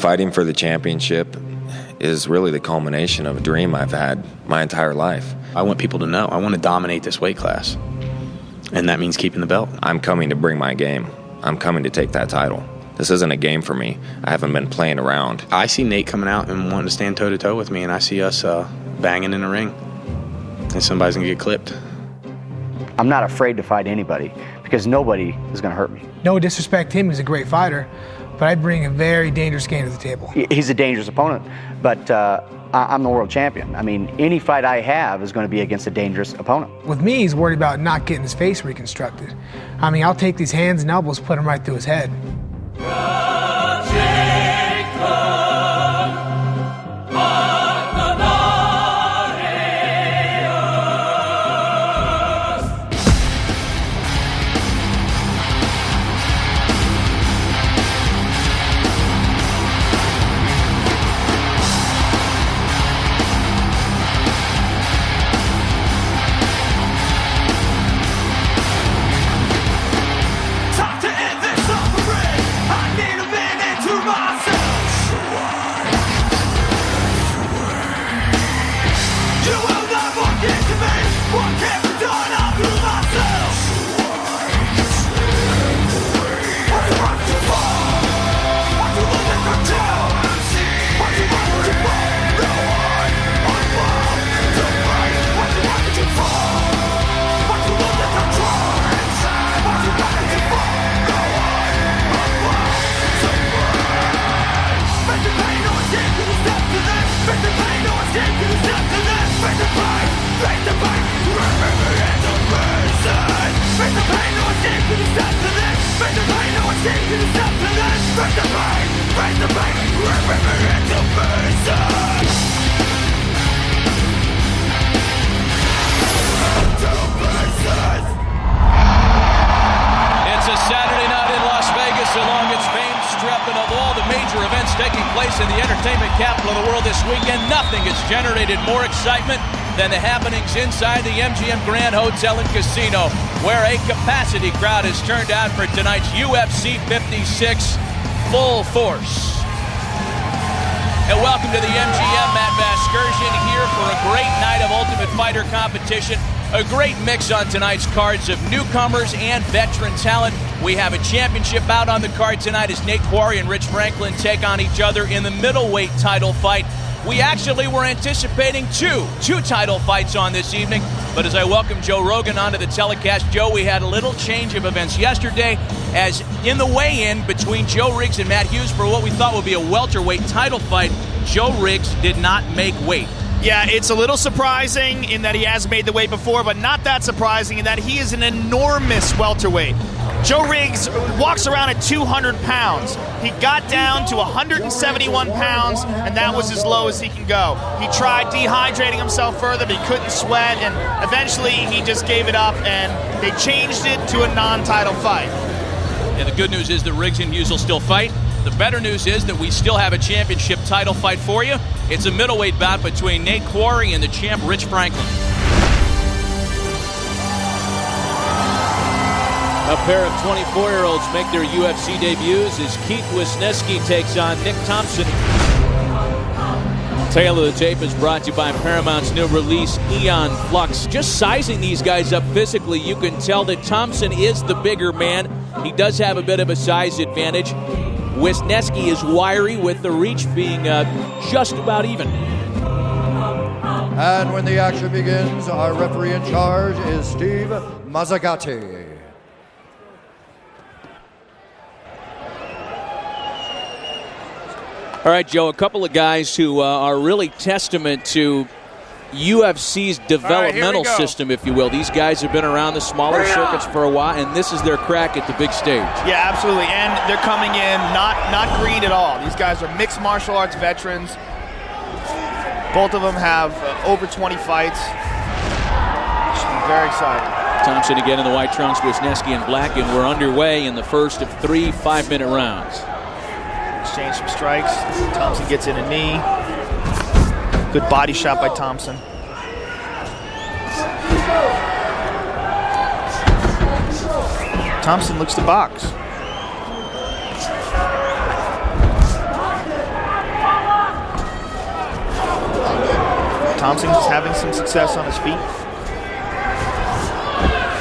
Fighting for the championship is really the culmination of a dream I've had my entire life. I want people to know I want to dominate this weight class, and that means keeping the belt. I'm coming to bring my game. I'm coming to take that title. This isn't a game for me. I haven't been playing around. I see Nate coming out and wanting to stand toe-to-toe with me, and I see us banging in the ring, and somebody's going to get clipped. I'm not afraid to fight anybody because nobody is going to hurt me. No disrespect to him, he's a great fighter, but I bring a very dangerous game to the table. He's a dangerous opponent, but I'm the world champion. I mean, any fight I have is going to be against a dangerous opponent. With me, he's worried about not getting his face reconstructed. I mean, I'll take these hands and elbows, put them right through his head. It's a Saturday night in Las Vegas along its famed strip, and of all the major events taking place in the entertainment capital of the world this weekend, nothing has generated more excitement than the happenings inside the MGM Grand Hotel and Casino, where a capacity crowd has turned out for tonight's UFC 56 full force. And welcome to the MGM Matt Vasgersian here for a great night of Ultimate Fighter competition. A great mix on tonight's cards of newcomers and veteran talent. We have a championship bout on the card tonight as Nate Quarry and Rich Franklin take on each other in the middleweight title fight. We actually were anticipating two title fights on this evening, but as I welcome Joe Rogan onto the telecast, Joe, we had a little change of events yesterday as in the weigh-in between Joe Riggs and Matt Hughes for what we thought would be a welterweight title fight, Joe Riggs did not make weight. Yeah, it's a little surprising in that he has made the weight before, but not that surprising in that he is an enormous welterweight. Joe Riggs walks around at 200 pounds. He got down to 171 pounds, and that was as low as he can go. He tried dehydrating himself further, but he couldn't sweat, and eventually he just gave it up, and they changed it to a non-title fight. And the good news is that Riggs and Hughes will still fight. The better news is that we still have a championship title fight for you. It's a middleweight bout between Nate Quarry and the champ Rich Franklin. A pair of 24-year-olds make their UFC debuts as Keith Wisniewski takes on Nick Thompson. Tail of the tape is brought to you by Paramount's new release, Eon Flux. Just sizing these guys up physically, you can tell that Thompson is the bigger man. He does have a bit of a size advantage. Wisniewski is wiry, with the reach being just about even. And when the action begins, our referee in charge is Steve Mazzagatti. All right, Joe, a couple of guys who are really testament to UFC's developmental system, if you will. These guys have been around the smaller circuits for a while, and this is their crack at the big stage. Yeah, absolutely, and they're coming in not green at all. These guys are mixed martial arts veterans. Both of them have over 20 fights. Should be very exciting. Thompson again in the white trunks, Wisniewski in black, and we're underway in the first of 3 5-minute rounds. Exchange some strikes. Thompson gets in a knee. Good body shot by Thompson. Thompson looks to box. Thompson's having some success on his feet.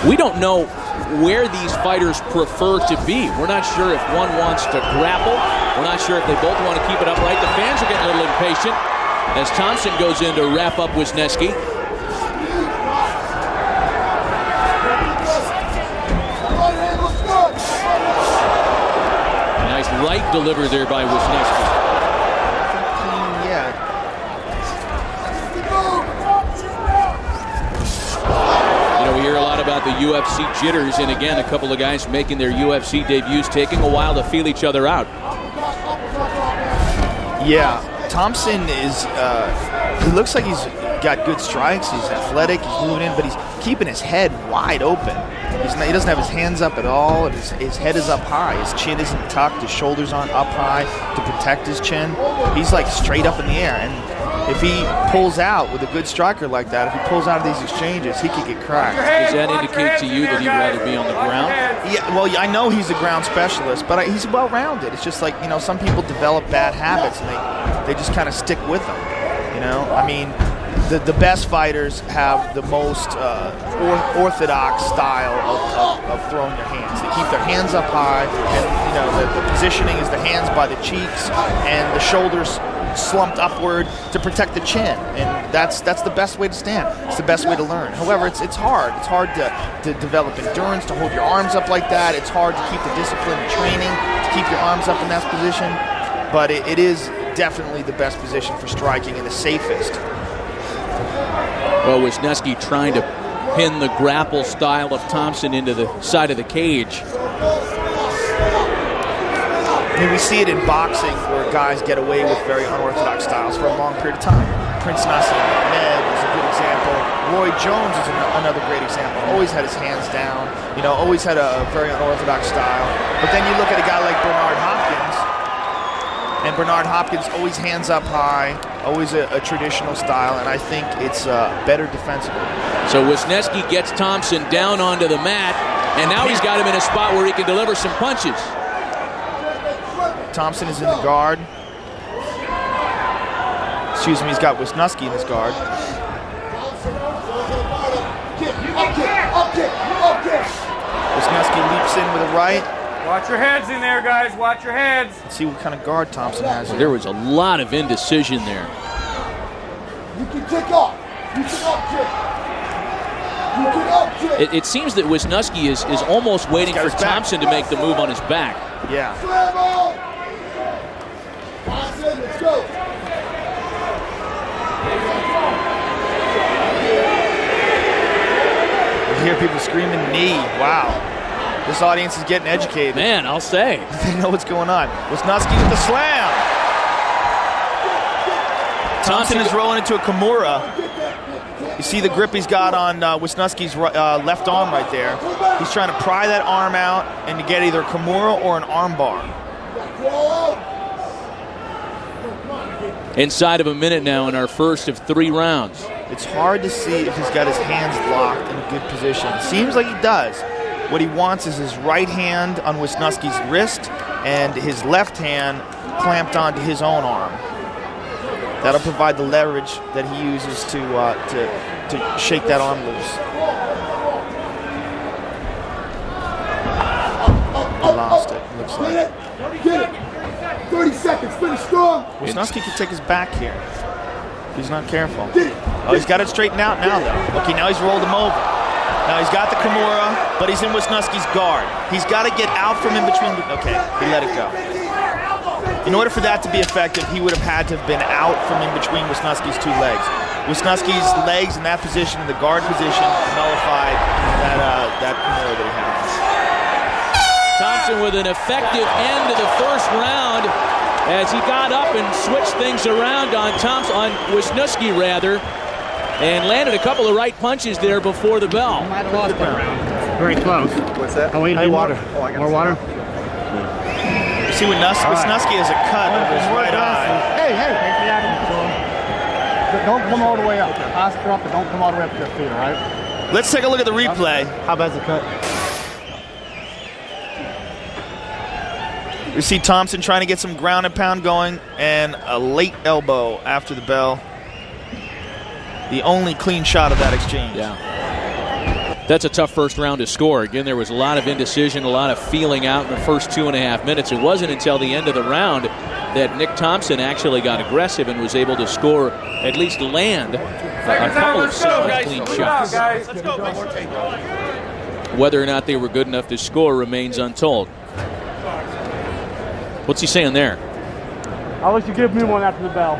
We don't know where these fighters prefer to be. We're not sure if one wants to grapple. We're not sure if they both want to keep it upright. The fans are getting a little impatient as Thompson goes in to wrap up Wisniewski. Nice right delivery there by Wisniewski. Yeah. You know, we hear a lot about the UFC jitters, and again, a couple of guys making their UFC debuts, taking a while to feel each other out. Yeah, Thompson is, he looks like he's got good strikes, he's athletic, he's moving in, but he's keeping his head wide open. He doesn't have his hands up at all, and his head is up high. His chin isn't tucked, his shoulders aren't up high to protect his chin. He's like straight up in the air, and if he pulls out with a good striker like that, if he pulls out of these exchanges, he could get cracked. Does that indicate to you that he'd rather be on the ground? Yeah, well, I know he's a ground specialist, but he's well-rounded. It's just like, you know, some people develop bad habits, and they just kind of stick with them, you know? I mean, the best fighters have the most orthodox style of throwing their hands. They keep their hands up high, and, you know, the positioning is the hands by the cheeks and the shoulders slumped upward to protect the chin, and that's the best way to stand. It's the best way to learn. However, it's hard. It's hard to develop endurance, to hold your arms up like that. It's hard to keep the discipline in training, to keep your arms up in that position. But it is definitely the best position for striking and the safest. Well, Wisniewski trying to pin the grapple style of Thompson into the side of the cage. I mean, we see it in boxing where guys get away with very unorthodox styles for a long period of time. Prince Nassim Ahmed is a good example. Roy Jones is another great example. Always had his hands down, you know, always had a very unorthodox style. But then you look at a guy like Bernard Hopkins, and Bernard Hopkins always hands up high, always a traditional style, and I think it's better defensively. So Wisniewski gets Thompson down onto the mat, and now he's got him in a spot where he can deliver some punches. Thompson is in the guard. Excuse me, he's got Wisniewski in his guard. Wisniewski leaps in with a right. Watch your heads in there, guys. Watch your heads. Let's see what kind of guard Thompson has here. There was a lot of indecision there. You can kick off. You can up kick. You can up kick. It seems that Wisniewski is almost waiting for Thompson to make the move on his back. Yeah. Slam on. Let's go. You hear people screaming knee. Wow. This audience is getting educated. Man, I'll say. They know what's going on. Wisniewski with the slam. Thompson is rolling into a Kimura. You see the grip he's got on Wisniewski's left arm right there. He's trying to pry that arm out and to get either a Kimura or an arm bar. Inside of a minute now in our first of 3 rounds. It's hard to see if he's got his hands locked in a good position. It seems like he does. What he wants is his right hand on Wisniewski's wrist and his left hand clamped onto his own arm. That'll provide the leverage that he uses to shake that arm loose. He lost it, looks like. Get it. 30 seconds, finish strong. Wisniewski can take his back here if he's not careful. Oh, he's got it straightened out now, though. Okay, now he's rolled him over. Now he's got the Kimura, but he's in Wisniewski's guard. He's got to get out from in between. Okay, he let it go. In order for that to be effective, he would have had to have been out from in between Wisniewski's 2 legs. Wisniewski's legs in that position, in the guard position, nullified that Kimura that he had. Thompson with an effective end to the first round as he got up and switched things around on Wisniewski rather, and landed a couple of right punches there before the bell. Might have lost that round. Very close. What's that? Oh, hey, water. Oh, I got more water. You see Wisniewski has a cut over his right eye. Hey. Don't come all the way up. Posture up, but don't come all the way up to your feet, all right? Let's take a look at the replay. How bad's the cut? We see Thompson trying to get some ground and pound going, and a late elbow after the bell. the only clean shot of that exchange. Yeah. That's a tough first round to score. Again, there was a lot of indecision, a lot of feeling out in the first 2.5 minutes. It wasn't until the end of the round that Nick Thompson actually got aggressive and was able to score, at least land, a couple of solid clean shots. Let's go. Whether or not they were good enough to score remains untold. What's he saying there? I'll let you give me one after the bell.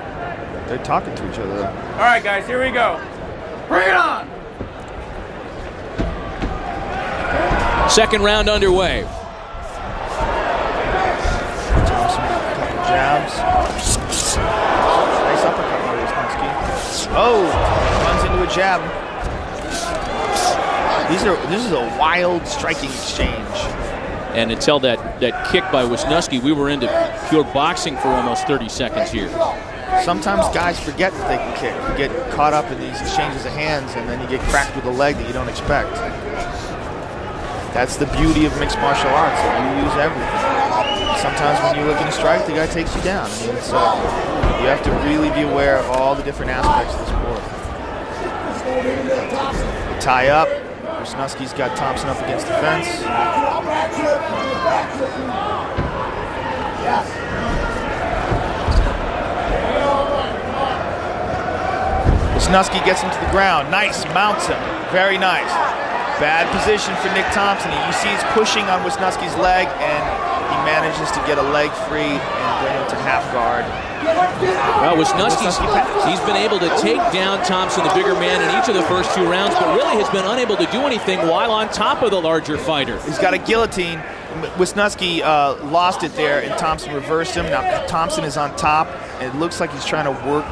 They're talking to each other. All right, guys, here we go. Bring it on! Second round underway. Thompson, a couple jabs. Nice uppercut by Wisniewski. Oh, runs into a jab. This is a wild striking exchange. And until that kick by Wisniewski, we were into pure boxing for almost 30 seconds here. Sometimes guys forget that they can kick. You get caught up in these exchanges of hands, and then you get cracked with a leg that you don't expect. That's the beauty of mixed martial arts. You use everything. Sometimes when you're looking to strike, the guy takes you down. I mean, you have to really be aware of all the different aspects of the sport. Tie up. Wisniewski's got Thompson up against the fence. Wisniewski gets him to the ground. Nice, mounts him. Very nice. Bad position for Nick Thompson. You see he's pushing on Wisniewski's leg, and he manages to get a leg free and bring him to half guard. Well, Wisniewski's he's been able to take down Thompson, the bigger man, in each of the first 2 rounds, but really has been unable to do anything while on top of the larger fighter. He's got a guillotine. Wisniewski lost it there, and Thompson reversed him. Now Thompson is on top, and it looks like he's trying to work.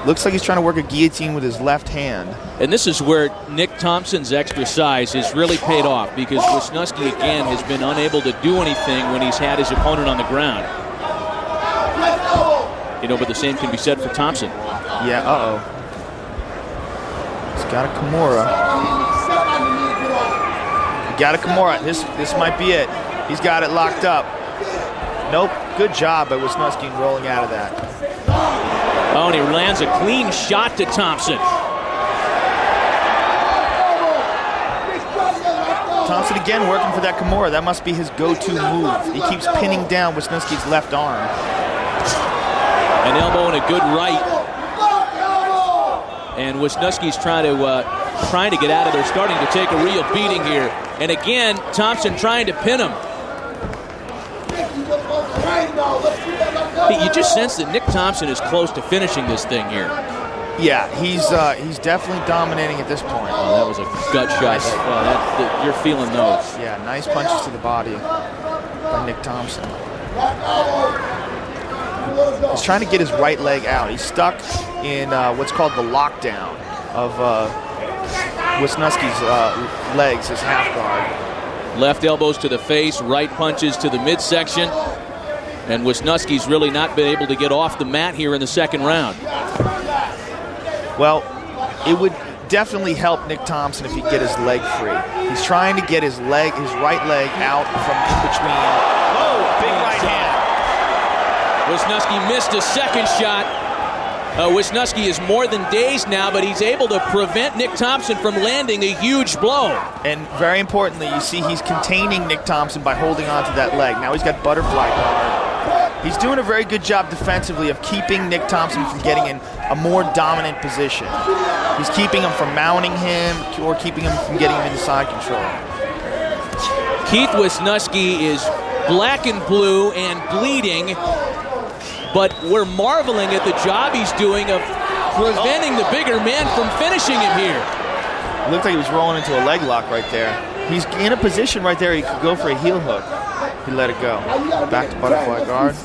Looks like he's trying to work a guillotine with his left hand. And this is where Nick Thompson's extra size has really paid off, because Wisniewski, again, has been unable to do anything when he's had his opponent on the ground. You know, but the same can be said for Thompson. Yeah, He's got a Kimura. He got a Kimura. This might be it. He's got it locked up. Nope. Good job by Wisniewski in rolling out of that. Oh, and he lands a clean shot to Thompson. Thompson again working for that Kimura. That must be his go-to move. He keeps pinning down Wisniewski's left arm. An elbow and a good right. And Wisniewski's trying to get out of there, starting to take a real beating here. And again, Thompson trying to pin him. You just sense that Nick Thompson is close to finishing this thing here. Yeah, he's definitely dominating at this point. Oh, that was a gut shot. Nice. Well, you're feeling those. Yeah, nice punches to the body by Nick Thompson. He's trying to get his right leg out. He's stuck in what's called the lockdown of Wisniewski's legs, his half guard. Left elbows to the face, right punches to the midsection. And Wisniewski's really not been able to get off the mat here in the second round. Well, it would definitely help Nick Thompson if he could get his leg free. He's trying to get his right leg out from in between. Oh, big right hand. Wisniewski missed a second shot. Wisniewski is more than dazed now, but he's able to prevent Nick Thompson from landing a huge blow. And very importantly, you see he's containing Nick Thompson by holding onto that leg. Now he's got butterfly guard. He's doing a very good job defensively of keeping Nick Thompson from getting in a more dominant position. He's keeping him from mounting him or keeping him from getting him into side control. Keith Wisniewski is black and blue and bleeding, but we're marveling at the job he's doing of preventing the bigger man from finishing him here. It looked like he was rolling into a leg lock right there. He's in a position right there he could go for a heel hook. He let it go. Back to butterfly guard.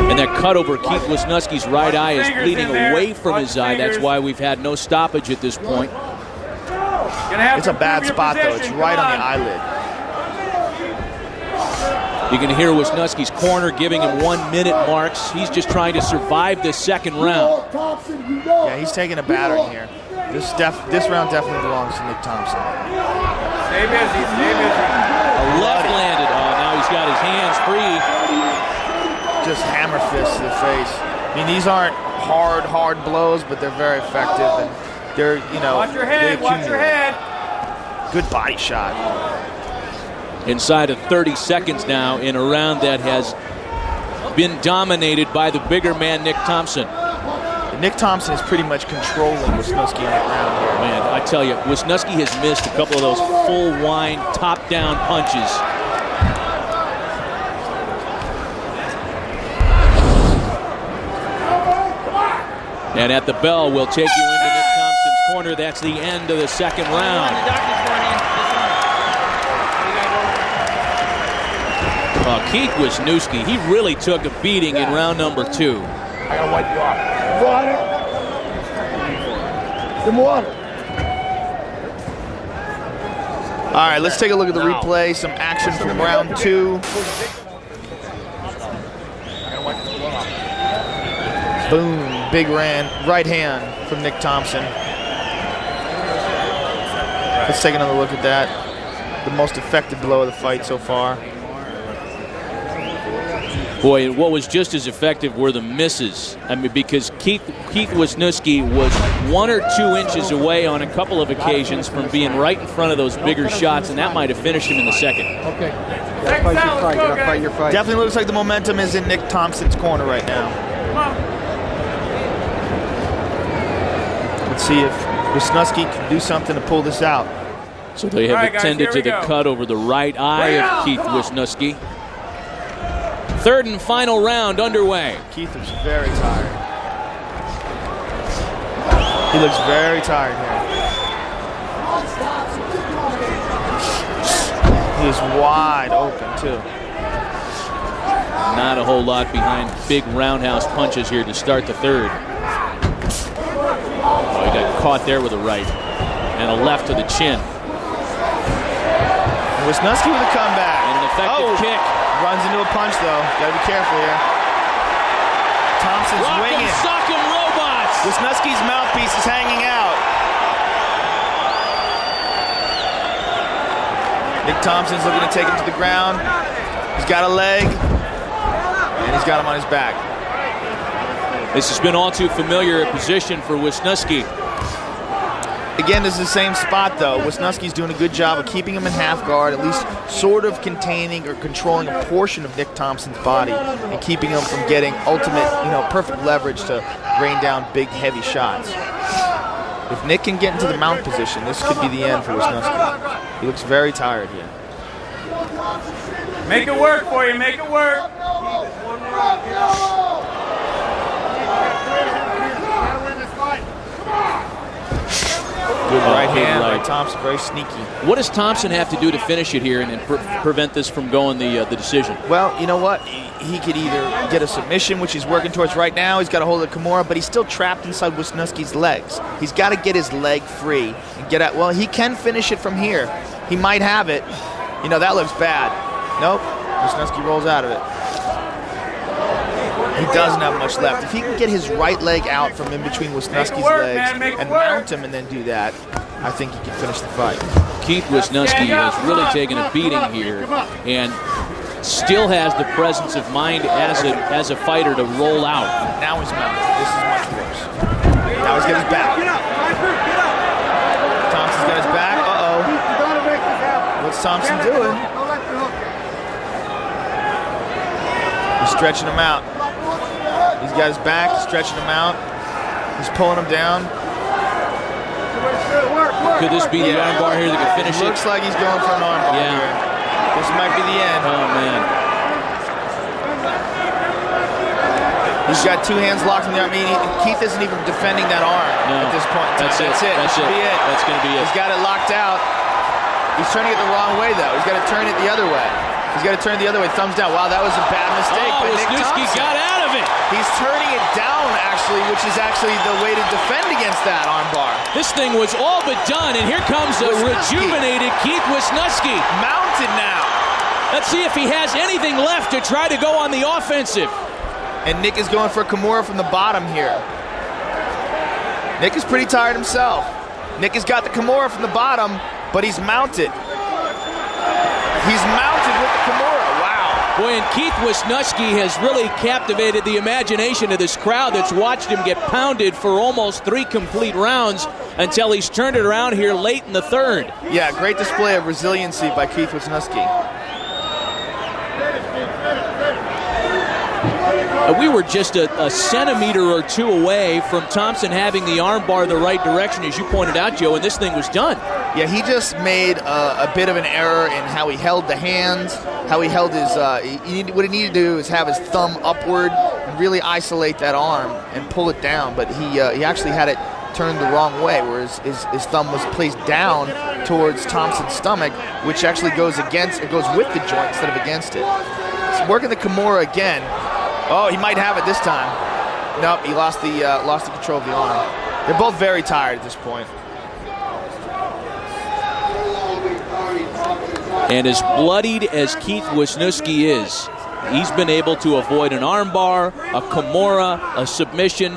And that cut over Keith Wisniewski's right eye is bleeding away from his eye. That's why we've had no stoppage at this point. It's a bad spot, though. It's right on the eyelid. You can hear Wisniewski's corner giving him 1 minute marks. He's just trying to survive this second round. Yeah, he's taking a battering here. This round definitely belongs to Nick Thompson. Stay busy, stay busy. A left landed. Oh, now he's got his hands free. just hammer fists to the face. I mean, these aren't hard blows, but they're very effective, and they're, you know, watch your head, watch your head. Good body shot. Inside of 30 seconds now in a round that has been dominated by the bigger man, Nick Thompson. Nick Thompson is pretty much controlling Wisniewski in that round here. Man, I tell you, Wisniewski has missed a couple of those full wind, top-down punches. And at the bell, we'll take you into Nick Thompson's corner. That's the end of the second round. Keith Wisniewski, he really took a beating in round number 2. I gotta wipe you off. Water. Some water. All right, let's take a look at the replay. Some action from round 2. Boom, big right hand from Nick Thompson. Let's take another look at that. The most effective blow of the fight so far. Boy, what was just as effective were the misses. I mean, because Keith Wisniewski was 1 or 2 inches away on a couple of occasions from being right in front of those bigger shots, and that might have finished him in the second. Okay. Gotta fight your fight. Definitely looks like the momentum is in Nick Thompson's corner right now. Let's see if Wisniewski can do something to pull this out. So they have attended to the cut over the right eye of Keith Wisniewski. Third and final round underway. Keith looks very tired. He looks very tired here. He is wide open, too. Not a whole lot behind big roundhouse punches here to start the third. Oh, he got caught there with a right and a left to the chin. Wisniewski with a comeback. And an effective kick. Runs into a punch, though. Got to be careful here. Thompson's winging. Sock'em robots. Wisniewski's mouthpiece is hanging out. Nick Thompson's looking to take him to the ground. He's got a leg, and he's got him on his back. This has been all too familiar a position for Wisniewski. Again, this is the same spot, though. Wisniewski's doing a good job of keeping him in half guard, at least sort of containing or controlling a portion of Nick Thompson's body and keeping him from getting ultimate, perfect leverage to rain down big, heavy shots. If Nick can get into the mount position, this could be the end for Wisniewski. He looks very tired here. Make it work for you. Make it work. Good right hand by Thompson, very sneaky. What does Thompson have to do to finish it here and prevent this from going the decision? Well, you know what? He could either get a submission, which he's working towards right now. He's got a hold of Kimura, but he's still trapped inside Wisniewski's legs. He's got to get his leg free and get out. Well, he can finish it from here. He might have it. That looks bad. Nope. Wisniewski rolls out of it. He doesn't have much left. If he can get his right leg out from in between Wisniewski's legs and mount him and then do that, I think he can finish the fight. Keith Wisniewski has really taken a beating here and still has the presence of mind as a fighter to roll out. Now he's mounted. This is much worse. Now he's got his back. Thompson's got his back. Uh-oh. What's Thompson doing? He's stretching him out. He's got his back, stretching him out. He's pulling him down. Could this be the armbar here that could finish it? Looks like he's going for an armbar here. This might be the end. Oh, man. He's got 2 hands locked in the arm. Keith isn't even defending that arm at this point in time. That's it. That's going to be it. He's got it locked out. He's turning it the wrong way, though. He's got to turn it the other way. He's got to turn it the other way. Thumbs down. Wow, that was a bad mistake by Nick Thompson. Got out of it. He's turning it down, actually, which is actually the way to defend against that armbar. This thing was all but done, and here comes a rejuvenated Keith Wisniewski. Mounted now. Let's see if he has anything left to try to go on the offensive. And Nick is going for Kimura from the bottom here. Nick is pretty tired himself. Nick has got the Kimura from the bottom, but he's mounted. He's mounted with the Kimura. Wow. Boy, and Keith Wisniewski has really captivated the imagination of this crowd that's watched him get pounded for almost 3 complete rounds until he's turned it around here late in the third. Yeah, great display of resiliency by Keith Wisniewski. We were just a centimeter or 2 away from Thompson having the arm bar the right direction, as you pointed out, Joe, and this thing was done. Yeah, he just made a bit of an error in how he held the hands, how he held his, what he needed to do is have his thumb upward and really isolate that arm and pull it down, but he actually had it turned the wrong way, where his thumb was placed down towards Thompson's stomach, which actually goes with the joint instead of against it. So working the Kimura again. Oh, he might have it this time. Nope, he lost the control of the arm. They're both very tired at this point. And as bloodied as Keith Wisniewski is, he's been able to avoid an armbar, a Kimura, a submission.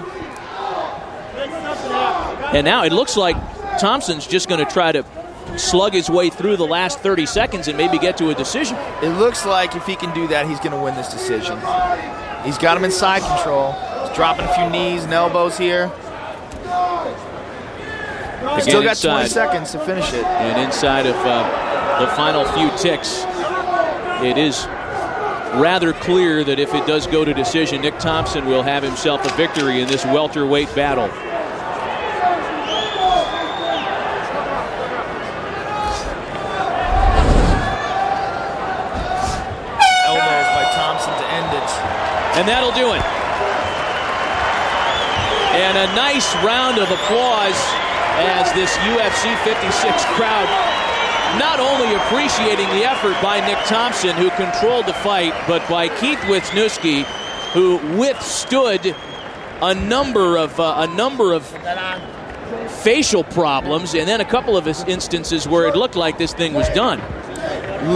And now it looks like Thompson's just going to try to slug his way through the last 30 seconds and maybe get to a decision. It looks like if he can do that, he's going to win this decision. He's got him in side control. He's dropping a few knees and elbows here. He's still got 20 seconds to finish it. And inside of the final few ticks, it is rather clear that if it does go to decision, Nick Thompson will have himself a victory in this welterweight battle. And that'll do it. And a nice round of applause as this UFC 56 crowd not only appreciating the effort by Nick Thompson, who controlled the fight, but by Keith Wisniewski, who withstood a number of facial problems, and then a couple of instances where it looked like this thing was done.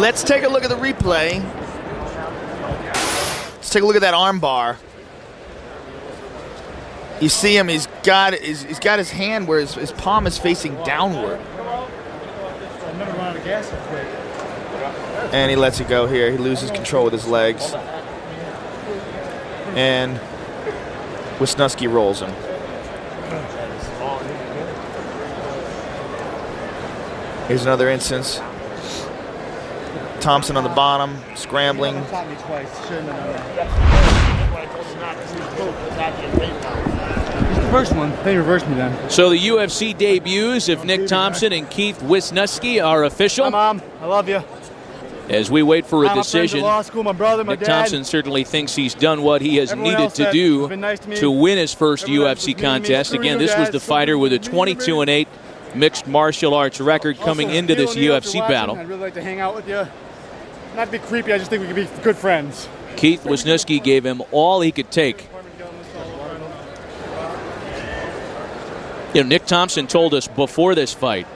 Let's take a look at the replay. Let's take a look at that arm bar. You see him, he's got his hand where his palm is facing downward. And he lets it go here. He loses control with his legs. And Wisniewski rolls him. Here's another instance. Thompson on the bottom, scrambling. First one, they reversed me then. So the UFC debuts of Nick Thompson and Keith Wisniewski are official. Hi, Mom. I love you. As we wait for a decision, law school, my brother, my Nick dad. Thompson certainly thinks he's done what he has needed to do to win his first UFC contest. Again, this was the fighter with a 22-8 mixed martial arts record coming into this UFC battle. I'd really like to hang out with you. Not to be creepy, I just think we could be good friends. Keith Wisniewski gave him all he could take. You know, Nick Thompson told us before this fight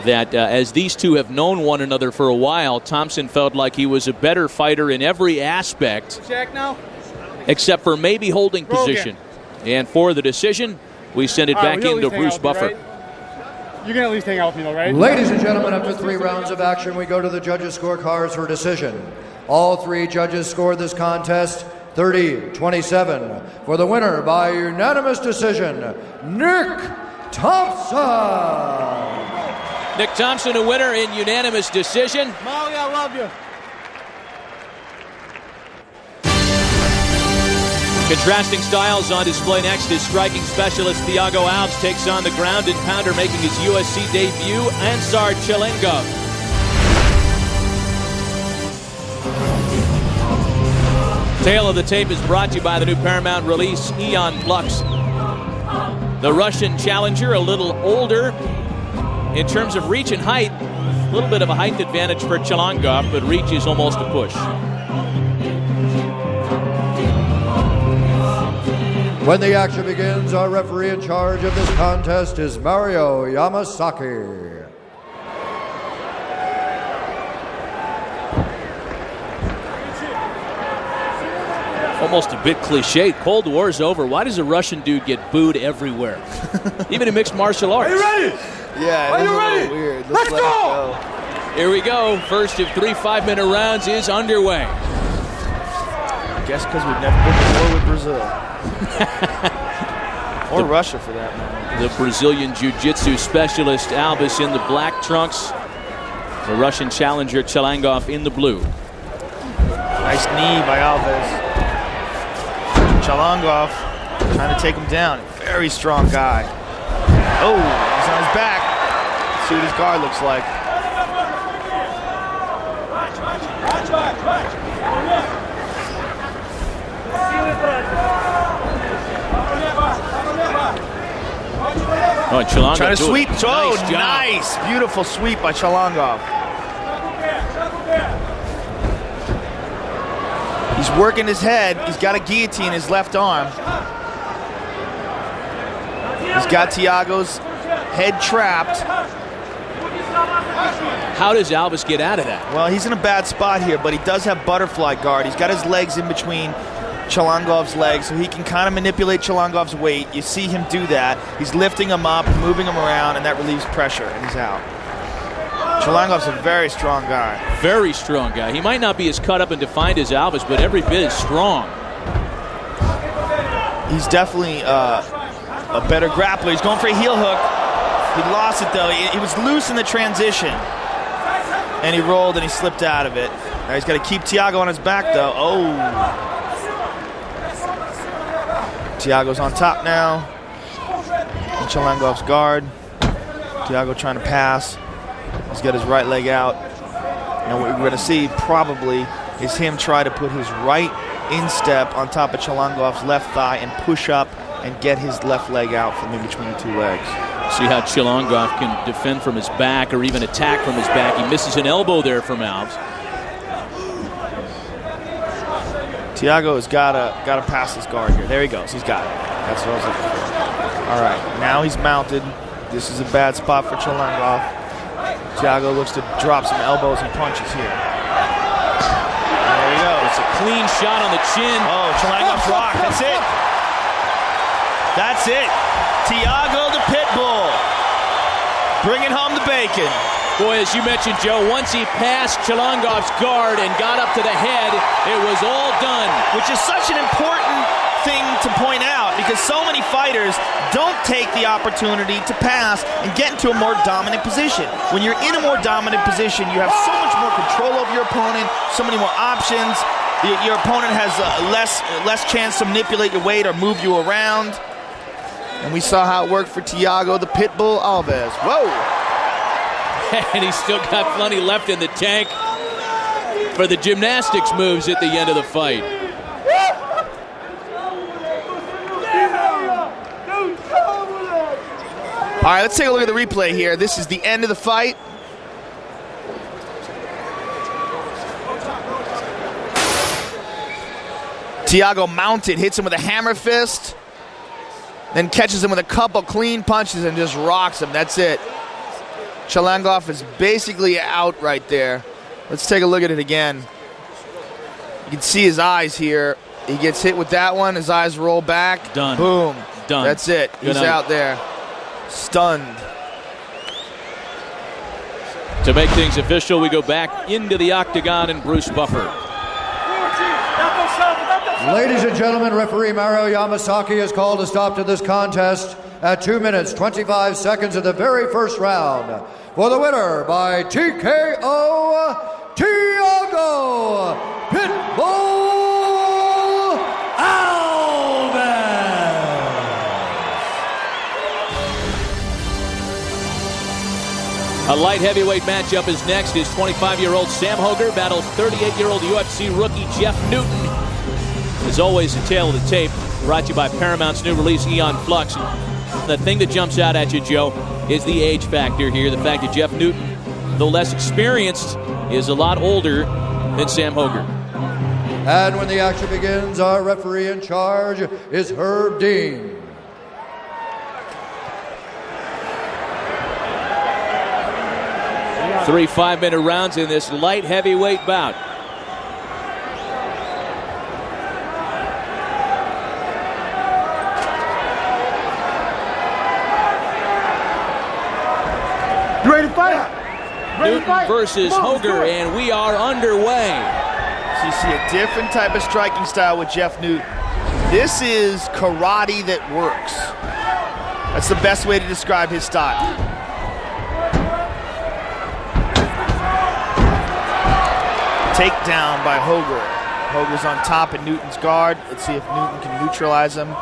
that as these two have known one another for a while, Thompson felt like he was a better fighter in every aspect, except for maybe holding position. And for the decision, we send it back into Bruce Buffer. Right? You can at least hang out with me, though, right? Ladies and gentlemen, after 3 rounds of action, we go to the judges' scorecards for decision. All 3 judges scored this contest 30-27 for the winner by unanimous decision, Nick Thompson. Nick Thompson, a winner in unanimous decision. Molly, I love you. Contrasting styles on display next is striking specialist Thiago Alves takes on the ground and pounder making his UFC debut, Ansar Chilengov. Tale of the Tape is brought to you by the new Paramount release, Eon Flux. The Russian challenger, a little older in terms of reach and height. A little bit of a height advantage for Chilengov, but reach is almost a push. When the action begins, our referee in charge of this contest is Mario Yamasaki. Almost a bit cliched. Cold War's over. Why does a Russian dude get booed everywhere? Even in mixed martial arts. Are you ready? Yeah, Are you ready? Weird. Let's go! Here we go. First of 3 5-minute rounds is underway. Guess because we've never been to war with Brazil. Or Russia, for that matter. The Brazilian jiu-jitsu specialist Alves in the black trunks. The Russian challenger Chalangov in the blue. Nice knee by Alves. Chalangov trying to take him down. Very strong guy. Oh, he's on his back. Let's see what his guard looks like. Oh, Chalangov trying to sweep. Oh, nice. Beautiful sweep by Chalangov. He's working his head. He's got a guillotine in his left arm. He's got Thiago's head trapped. How does Alves get out of that? Well, he's in a bad spot here, but he does have butterfly guard. He's got his legs in between Chalangov's legs, so he can kind of manipulate Chalangov's weight. You see him do that. He's lifting him up, moving him around, and that relieves pressure, and he's out. Chalangov's a very strong guy. Very strong guy. He might not be as cut up and defined as Alves, but every bit as strong. He's definitely a better grappler. He's going for a heel hook. He lost it, though. He was loose in the transition, and he rolled, and he slipped out of it. Now he's got to keep Thiago on his back, though. Oh. Thiago's on top now. And Chalangov's guard. Thiago trying to pass. He's got his right leg out. And what we're going to see probably is him try to put his right instep on top of Chalangov's left thigh and push up and get his left leg out from in between the two legs. See how Chalangov can defend from his back or even attack from his back. He misses an elbow there from Alves. Thiago has got to pass this guard here. There he goes. He's got it. That's what I was looking for. All right, now he's mounted. This is a bad spot for Chalangov. Thiago looks to drop some elbows and punches here. There he goes. It's a clean shot on the chin. Oh, Chalangov's rocked. That's it. That's it. Thiago the Pitbull. Bringing home the bacon. Boy, as you mentioned, Joe, once he passed Chalangov's guard and got up to the head, it was all done. Which is such an important thing to point out because so many fighters don't take the opportunity to pass and get into a more dominant position. When you're in a more dominant position, you have so much more control over your opponent, so many more options. Your opponent has less chance to manipulate your weight or move you around. And we saw how it worked for Thiago the Pitbull Alves. Whoa! And he's still got plenty left in the tank for the gymnastics moves at the end of the fight. All right, let's take a look at the replay here. This is the end of the fight. Thiago mounted, hits him with a hammer fist, then catches him with a couple clean punches and just rocks him. That's it. Chalangov is basically out right there. Let's take a look at it again. You can see his eyes here. He gets hit with that one. His eyes roll back. Done. Boom. Done. That's it. He's out there. Stunned. To make things official, we go back into the octagon and Bruce Buffer. Ladies and gentlemen, referee Mario Yamasaki has called a stop to this contest at 2 minutes, 25 seconds of the very first round. For the winner by TKO, Thiago Pitbull Alves. A light heavyweight matchup is next. As 25-year-old Sam Hoger battles 38-year-old UFC rookie Jeff Newton. As always, a tale of the tape brought to you by Paramount's new release, Eon Flux. The thing that jumps out at you, Joe, is the age factor here. The fact that Jeff Newton, though less experienced, is a lot older than Sam Hoger. And when the action begins, our referee in charge is Herb Dean. Three 5-minute rounds in this light heavyweight bout. You ready to fight? Newton versus Hoger, and we are underway. So you see a different type of striking style with Jeff Newton. This is karate that works. That's the best way to describe his style. Takedown by Hoger. Hoger's on top of Newton's guard. Let's see if Newton can neutralize him.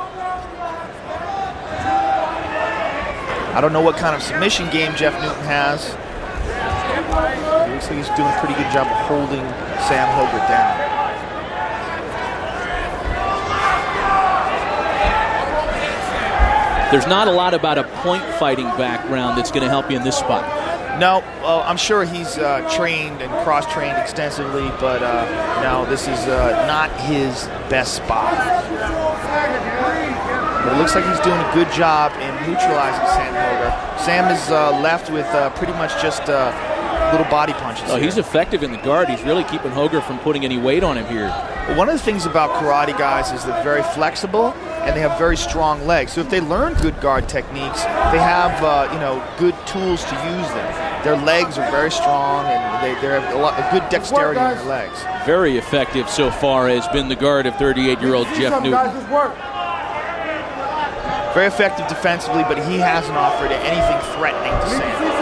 I don't know what kind of submission game Jeff Newton has. It looks like he's doing a pretty good job of holding Sam Hoger down. There's not a lot about a point fighting background that's going to help you in this spot. No, I'm sure he's trained and cross-trained extensively, but no, this is not his best spot. But it looks like he's doing a good job in neutralizing Sam Hoger. Sam is left with pretty much just little body punches. Oh, he's effective in the guard. He's really keeping Hoger from putting any weight on him here. Well, one of the things about karate guys is they're very flexible and they have very strong legs. So if they learn good guard techniques, they have good tools to use them. Their legs are very strong and they have a good dexterity in their legs. Very effective so far has been the guard of 38-year-old Jeff Newton. Very effective defensively, but he hasn't offered anything threatening to Sam. The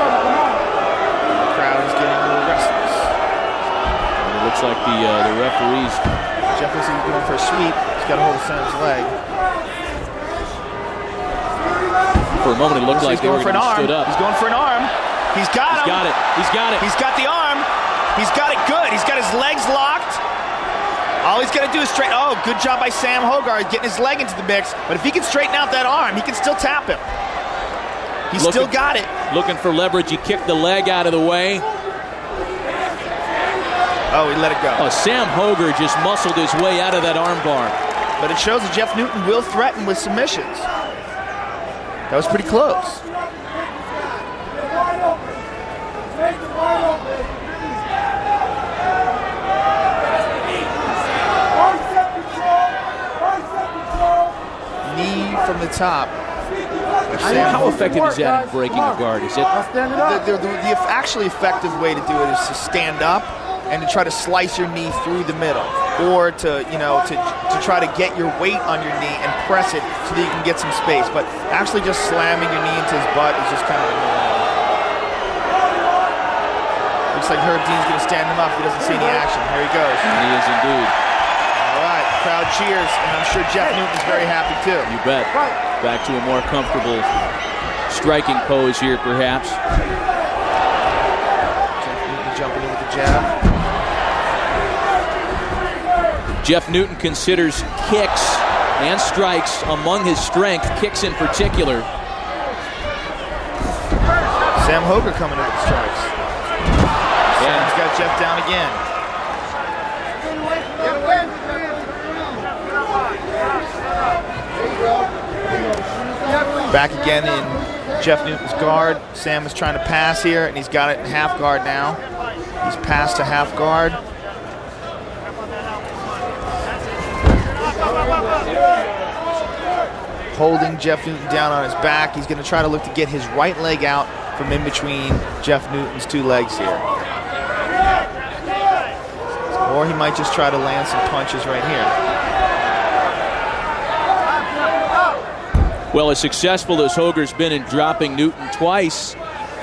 crowd is getting a little restless. And it looks like the referees. Jeff looks like he's going for a sweep. He's got a hold of Sam's leg. For a moment, it looked like they were going to stood up. He's going for an arm. He's got him. He's got it. He's got it. He's got the arm. He's got it good. He's got his legs locked. All he's got to do is straighten. Oh, good job by Sam Hoger getting his leg into the mix. But if he can straighten out that arm, he can still tap him. He's still got it. Looking for leverage. He kicked the leg out of the way. Oh, he let it go. Oh, Sam Hoger just muscled his way out of that arm bar. But it shows that Jeff Newton will threaten with submissions. That was pretty close. Knee from the top. How effective is that in breaking a guard? Is it? The actually effective way to do it is to stand up and to try to slice your knee through the middle, or to try to get your weight on your knee and press it so that you can get some space. But actually just slamming your knee into his butt is just kind of annoying. Looks like Herb Dean's going to stand him up if he doesn't see any action. Here he goes. He is indeed. All right, crowd cheers, and I'm sure Jeff Newton's very happy too. You bet. Back to a more comfortable striking pose here, perhaps. Jeff Newton jumping in with the jab. Jeff Newton considers kicks and strikes among his strength, kicks in particular. Sam Hoger coming in with the strikes. Sam's got Jeff down again. Back again in Jeff Newton's guard. Sam is trying to pass here, and he's got it in half guard now. He's passed to half guard. Holding Jeff Newton down on his back. He's going to try to look to get his right leg out from in between Jeff Newton's two legs here. Or he might just try to land some punches right here. Well, as successful as Hoger's been in dropping Newton twice,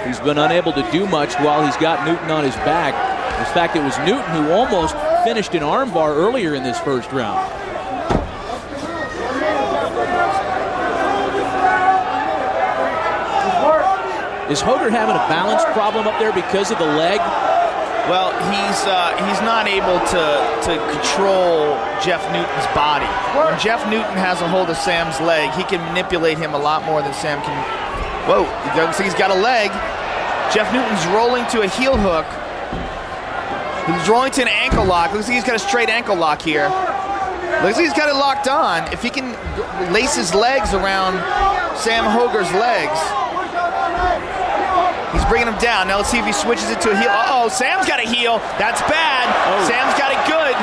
he's been unable to do much while he's got Newton on his back. In fact, it was Newton who almost finished an armbar earlier in this first round. Is Hoger having a balance problem up there because of the leg? Well, he's not able to control Jeff Newton's body. When Jeff Newton has a hold of Sam's leg, he can manipulate him a lot more than Sam can. Whoa, he doesn't see he's got a leg. Jeff Newton's rolling to a heel hook. He's rolling to an ankle lock. Looks like he's got a straight ankle lock here. Looks like he's got it locked on. If he can lace his legs around Sam Hoger's legs. He's bringing him down. Now let's see if he switches it to a heel. Uh-oh, Sam's got a heel. That's bad. Oh. Sam's got it good.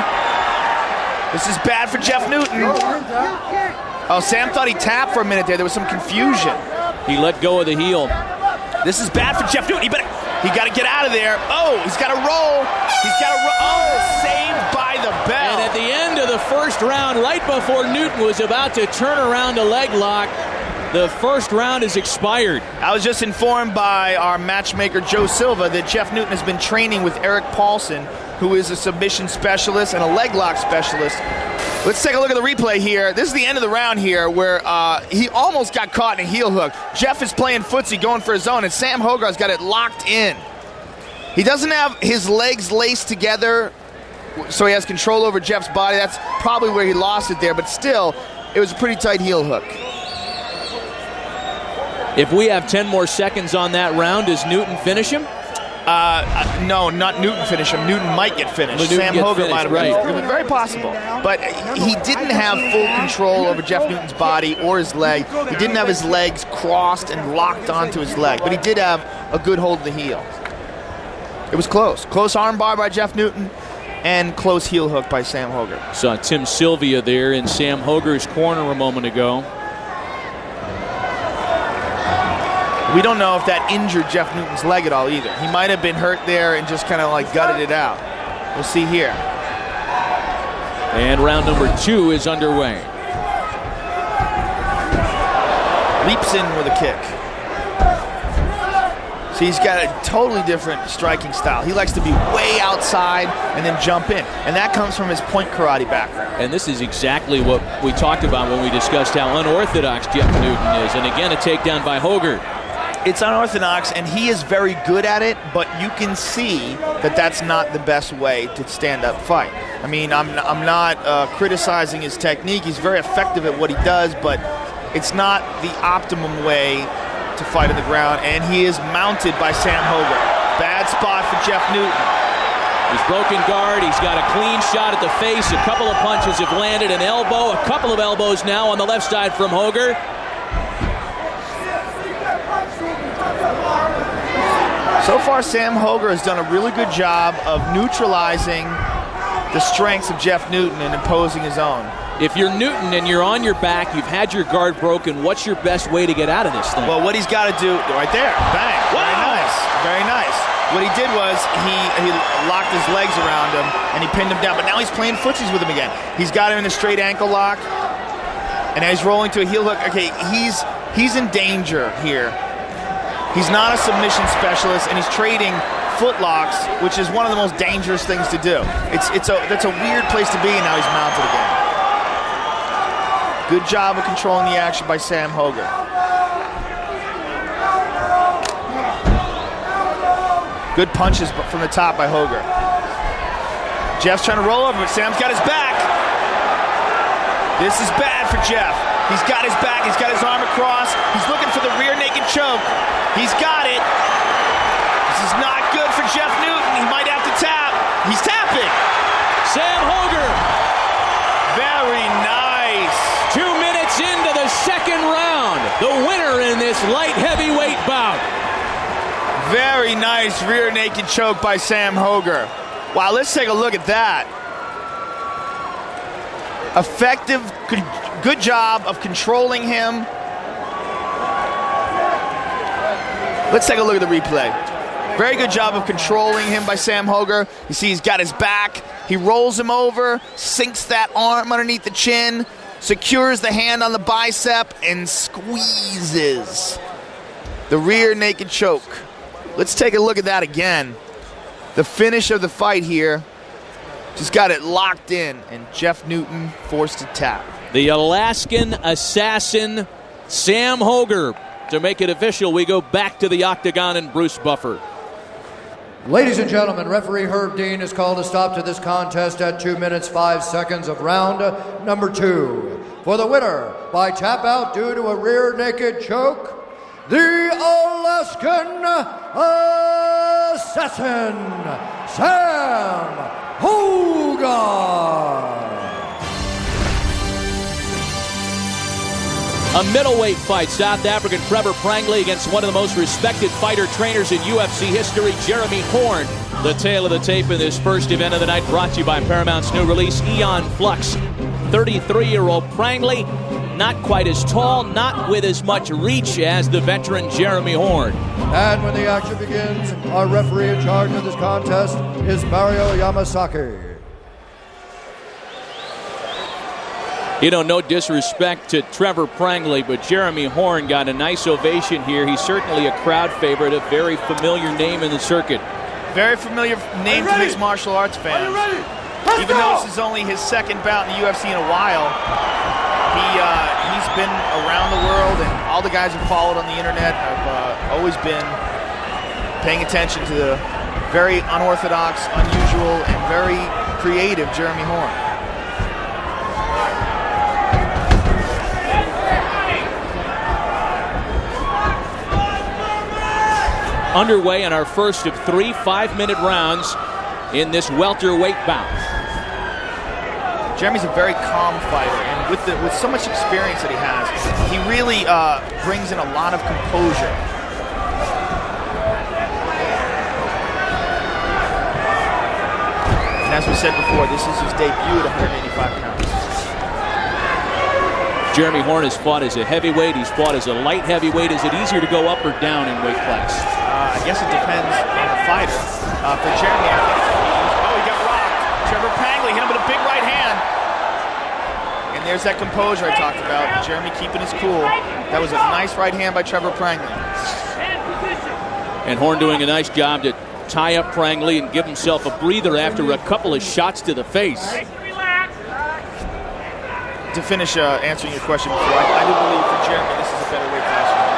This is bad for Jeff Newton. Oh, Sam thought he tapped for a minute there. There was some confusion. He let go of the heel. This is bad for Jeff Newton. He better... He got to get out of there. Oh, he's got to roll. He's got to roll. Oh, saved by the bell. And at the end of the first round, right before Newton was about to turn around a leg lock, the first round is expired. I was just informed by our matchmaker, Joe Silva, that Jeff Newton has been training with Eric Paulson, who is a submission specialist and a leg lock specialist. Let's take a look at the replay here. This is the end of the round here where he almost got caught in a heel hook. Jeff is playing footsie, going for his own, and Sam Hogarth's got it locked in. He doesn't have his legs laced together, so he has control over Jeff's body. That's probably where he lost it there, but still, it was a pretty tight heel hook. If we have 10 more seconds on that round, does Newton finish him? No, not Newton finish him. Newton might get finished. Sam Hogarth might have been. Very possible. But he didn't have full control over Jeff Newton's body or his leg. He didn't have his legs crossed and locked onto his leg. But he did have a good hold of the heel. It was close. Close arm bar by Jeff Newton and close heel hook by Sam Hogarth. Saw Tim Sylvia there in Sam Hogarth's corner a moment ago. We don't know if that injured Jeff Newton's leg at all either. He might have been hurt there and just kind of like gutted it out. We'll see here. And round number 2 is underway. Leaps in with a kick. See, he's got a totally different striking style. He likes to be way outside and then jump in. And that comes from his point karate background. And this is exactly what we talked about when we discussed how unorthodox Jeff Newton is. And again, a takedown by Hogarth. It's unorthodox, and he is very good at it, but you can see that that's not the best way to stand-up fight. I mean, I'm not criticizing his technique. He's very effective at what he does, but it's not the optimum way to fight on the ground, and he is mounted by Sam Hogarth. Bad spot for Jeff Newton. He's broken guard. He's got a clean shot at the face. A couple of punches have landed. An elbow, a couple of elbows now on the left side from Hogarth. So far, Sam Hogarth has done a really good job of neutralizing the strengths of Jeff Newton and imposing his own. If you're Newton and you're on your back, you've had your guard broken, what's your best way to get out of this thing? Well, what he's got to do, right there, bang, wow. Very nice, very nice. What he did was he locked his legs around him and he pinned him down, but now he's playing footsies with him again. He's got him in a straight ankle lock, and now he's rolling to a heel hook. Okay, he's in danger here. He's not a submission specialist, and he's trading foot locks, which is one of the most dangerous things to do. That's a weird place to be, and now he's mounted again. Good job of controlling the action by Sam Hogarth. Good punches from the top by Hogarth. Jeff's trying to roll over, but Sam's got his back. This is bad for Jeff. He's got his back, he's got his arm across. He's looking for the rear naked choke. He's got it. This is not good for Jeff Newton. He might have to tap. He's tapping. Sam Hogarth. Very nice. 2 minutes into the second round. The winner in this light heavyweight bout. Very nice rear naked choke by Sam Hogarth. Wow, let's take a look at that. Effective, good job of controlling him. Let's take a look at the replay. Very good job of controlling him by Sam Hogarth. You see he's got his back. He rolls him over, sinks that arm underneath the chin, secures the hand on the bicep, and squeezes the rear naked choke. Let's take a look at that again. The finish of the fight here. Just got it locked in, and Jeff Newton forced to tap. The Alaskan assassin, Sam Hogarth. To make it official, we go back to the octagon and Bruce Buffer. Ladies and gentlemen, referee Herb Dean has called a stop to this contest at 2 minutes 5 seconds of round number 2. For the winner by tap out due to a rear naked choke, the Alaskan assassin, Sam Hogarth. A middleweight fight, South African Trevor Prangley against one of the most respected fighter trainers in UFC history, Jeremy Horn. The tale of the tape in this first event of the night brought to you by Paramount's new release, Eon Flux. 33-year-old Prangley not quite as tall, not with as much reach as the veteran Jeremy Horn. And when the action begins, our referee in charge of this contest is Mario Yamasaki. You know, no disrespect to Trevor Prangley, but Jeremy Horn got a nice ovation here. He's certainly a crowd favorite, a very familiar name in the circuit. Very familiar name to mixed martial arts fans. Even though this is only his second bout in the UFC in a while, he's been around the world, and all the guys who followed on the internet have always been paying attention to the very unorthodox, unusual, and very creative Jeremy Horn. Underway in our first of 3 5-minute rounds in this welterweight bout. Jeremy's a very calm fighter, and with so much experience that he has, he really brings in a lot of composure. And as we said before, this is his debut at 185 pounds. Jeremy Horn has fought as a heavyweight. He's fought as a light heavyweight. Is it easier to go up or down in weight class? I guess it depends on the fighter. For Jeremy, I think he got rocked. Trevor Prangley hit him with a big right hand. And there's that composure I talked about. Jeremy keeping his cool. That was a nice right hand by Trevor Prangley. And Horn doing a nice job to tie up Prangley and give himself a breather after a couple of shots to the face. To finish answering your question before, I do believe for Jeremy this is a better weight class for him.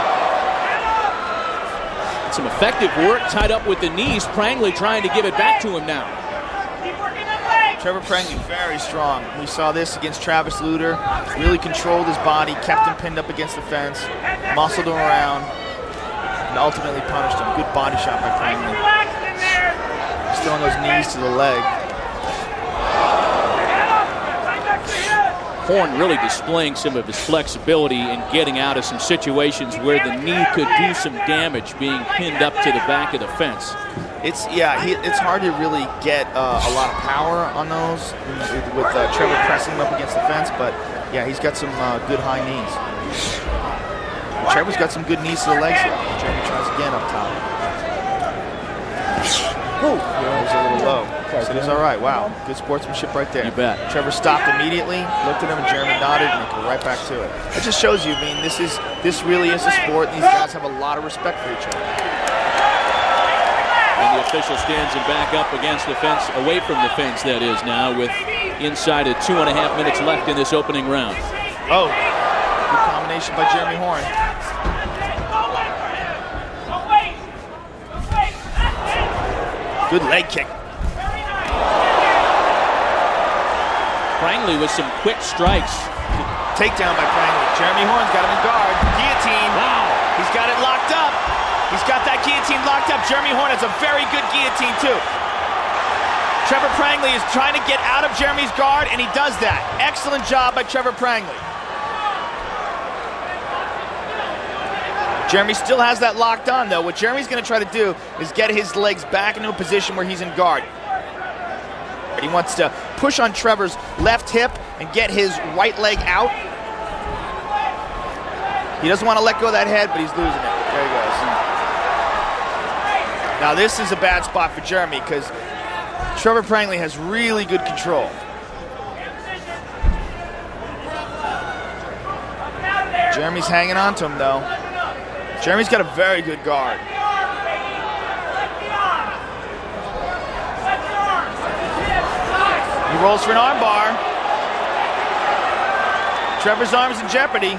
Some effective work tied up with the knees. Prangley trying to give it back to him now. Trevor Prangley very strong. We saw this against Travis Lutter. Really controlled his body, kept him pinned up against the fence, muscled him around, and ultimately punished him. Good body shot by Prangley. He's throwing those knees to the leg. Horn really displaying some of his flexibility in getting out of some situations where the knee could do some damage, being pinned up to the back of the fence. It's hard to really get a lot of power on those with Trevor pressing him up against the fence, but yeah, he's got some good high knees. Trevor's got some good knees to the legs here. Jeremy tries again up top. Whoa, that was a little low. So it is all right. Wow, good sportsmanship right there. You bet. Trevor stopped immediately, looked at him, and Jeremy nodded, and they go right back to it. It just shows you, I mean, this really is a sport, and these guys have a lot of respect for each other. And the official stands him back up against the fence, away from the fence, that is now, with inside of 2.5 minutes left in this opening round. Oh, good combination by Jeremy Horn. Good leg kick. Prangley with some quick strikes. Takedown by Prangley. Jeremy Horn's got him in guard. Guillotine. Wow. He's got it locked up. He's got that guillotine locked up. Jeremy Horn has a very good guillotine, too. Trevor Prangley is trying to get out of Jeremy's guard, and he does that. Excellent job by Trevor Prangley. Jeremy still has that locked on, though. What Jeremy's going to try to do is get his legs back into a position where he's in guard. He wants to push on Trevor's left hip and get his right leg out. He doesn't want to let go of that head, but he's losing it. There he goes. Now this is a bad spot for Jeremy because Trevor Prangley has really good control. Jeremy's hanging on to him, though. Jeremy's got a very good guard. He rolls for an arm bar. Trevor's arm is in jeopardy.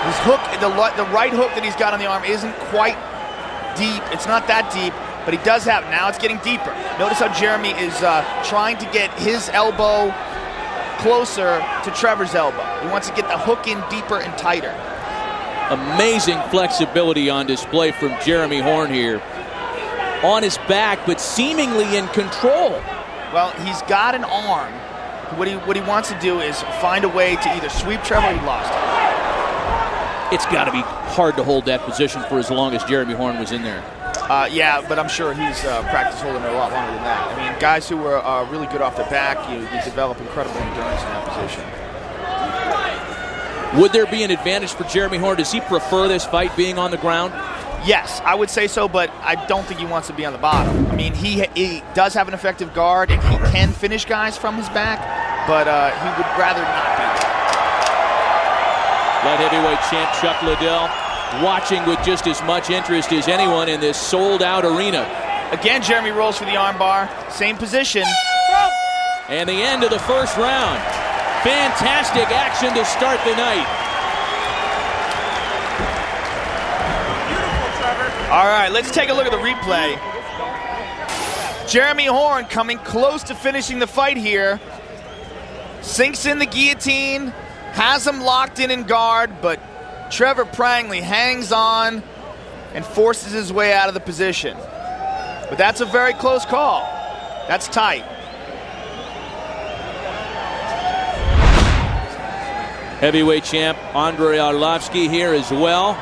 His hook, the right hook that he's got on the arm isn't quite deep. It's not that deep, but he does have, now it's getting deeper. Notice how Jeremy is trying to get his elbow closer to Trevor's elbow. He wants to get the hook in deeper and tighter. Amazing flexibility on display from Jeremy Horn here. On his back, but seemingly in control. Well, he's got an arm. What he wants to do is find a way to either sweep Trevor or he lost him. It's got to be hard to hold that position for as long as Jeremy Horn was in there. Yeah, but I'm sure he's practiced holding it a lot longer than that. I mean, guys who are really good off the back, you develop incredible endurance in that position. Would there be an advantage for Jeremy Horn? Does he prefer this fight being on the ground? Yes, I would say so, but I don't think he wants to be on the bottom. I mean, he does have an effective guard, and he can finish guys from his back, but he would rather not be there. Light heavyweight champ Chuck Liddell watching with just as much interest as anyone in this sold-out arena. Again, Jeremy rolls for the armbar. Same position. And the end of the first round. Fantastic action to start the night. All right, let's take a look at the replay. Jeremy Horn coming close to finishing the fight here. Sinks in the guillotine, has him locked in guard, but Trevor Prangley hangs on and forces his way out of the position. But that's a very close call. That's tight. Heavyweight champ Andrei Arlovsky here as well.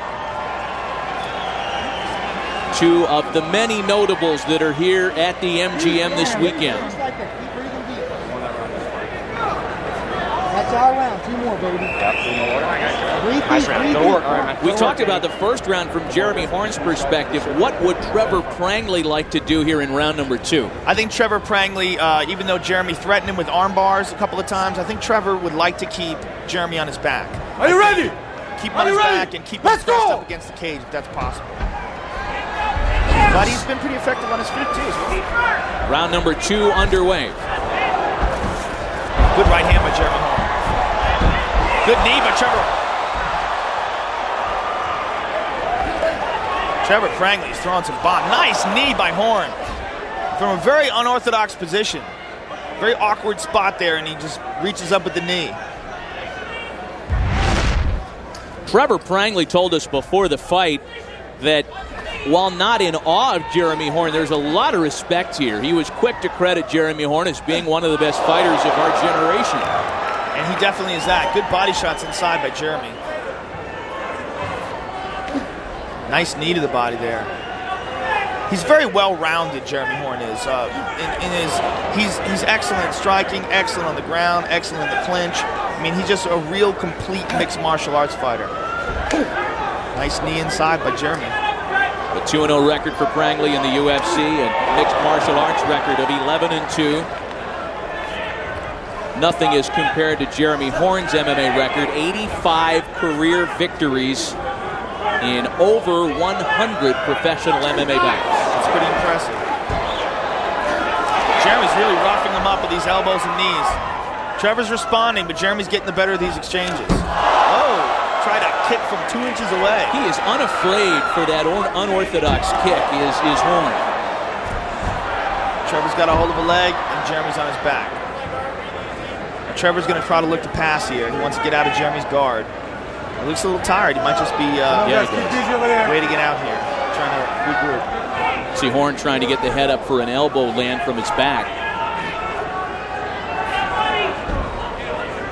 Two of the many notables that are here at the MGM this weekend. That's our round. 2 more, baby. Nice round. We talked about the first round from Jeremy Horn's perspective. What would Trevor Prangley like to do here in round number 2? I think Trevor Prangley, even though Jeremy threatened him with arm bars a couple of times, I think Trevor would like to keep Jeremy on his back. Are you ready? Keep him on his back and keep him pressed up against the cage if that's possible. But he's been pretty effective on his feet too. Round number 2 underway. Good right hand by Jeremy Horn. Good knee by Trevor Prangley's throwing some bomb. Nice knee by Horn from a very unorthodox position. Very awkward spot there, and he just reaches up with the knee. Trevor Prangley told us before the fight that while not in awe of Jeremy Horn, there's a lot of respect here. He was quick to credit Jeremy Horn as being one of the best fighters of our generation. And he definitely is that. Good body shots inside by Jeremy. Nice knee to the body there. He's very well-rounded, Jeremy Horn is. He's excellent at striking, excellent on the ground, excellent in the clinch. I mean, he's just a real complete mixed martial arts fighter. Nice knee inside by Jeremy. A 2-0 record for Prangley in the UFC, a mixed martial arts record of 11-2. Nothing is compared to Jeremy Horn's MMA record, 85 career victories in over 100 professional MMA bouts. That's pretty impressive. Jeremy's really roughing him up with these elbows and knees. Trevor's responding, but Jeremy's getting the better of these exchanges. Oh, tried a kick from 2 inches away. He is unafraid for that unorthodox kick, is Horn. Trevor's got a hold of a leg, and Jeremy's on his back. Now, Trevor's going to try to look to pass here. He wants to get out of Jeremy's guard. He looks a little tired. He might just be waiting it out here, trying to regroup. See Horn trying to get the head up for an elbow land from his back.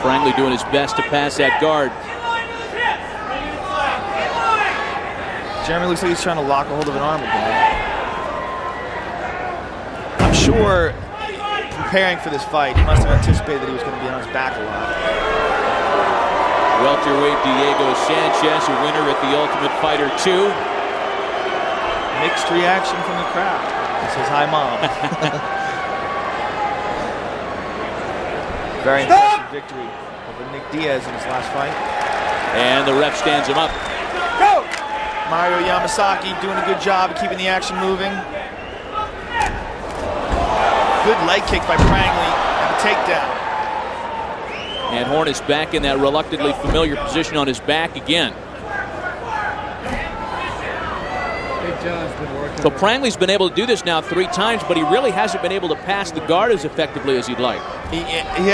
Prangley doing his best to pass that guard. Jeremy looks like he's trying to lock a hold of an arm again. I'm sure preparing for this fight, he must have anticipated that he was going to be on his back a lot. Welterweight Diego Sanchez, a winner at the Ultimate Fighter 2. Mixed reaction from the crowd. He says, "Hi, Mom." Very impressive victory over Nick Diaz in his last fight. And the ref stands him up. Go! Mario Yamasaki doing a good job of keeping the action moving. Good leg kick by Prangley and a takedown. And Horn is back in that reluctantly familiar position on his back again. So Prangley's been able to do this now 3 times, but he really hasn't been able to pass the guard as effectively as he'd like. He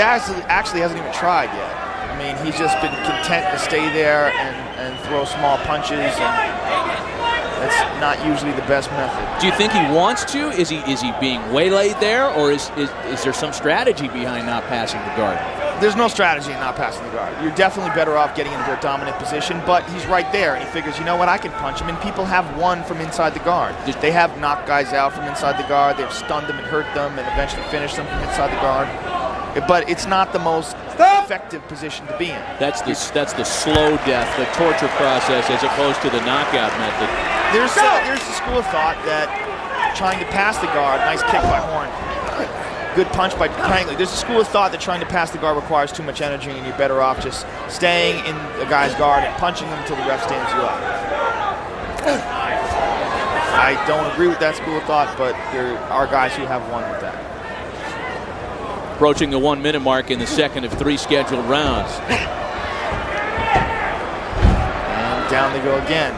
actually hasn't even tried yet. I mean, he's just been content to stay there and throw small punches, and that's not usually the best method. Do you think he wants to? Is he being waylaid there, or is there some strategy behind not passing the guard? There's no strategy in not passing the guard. You're definitely better off getting into a dominant position, but he's right there, and he figures, you know what, I can punch him, and people have won from inside the guard. They have knocked guys out from inside the guard, they've stunned them and hurt them, and eventually finished them from inside the guard. But it's not the most effective position to be in. That's the slow death, the torture process, as opposed to the knockout method. There's the school of thought that trying to pass the guard, nice kick by Horn, good punch by Franklin. There's a school of thought that trying to pass the guard requires too much energy, and you're better off just staying in the guy's guard and punching him until the ref stands you up. I don't agree with that school of thought, but there are guys who have won with that. Approaching the 1 minute mark in the second of 3 scheduled rounds. And down they go again.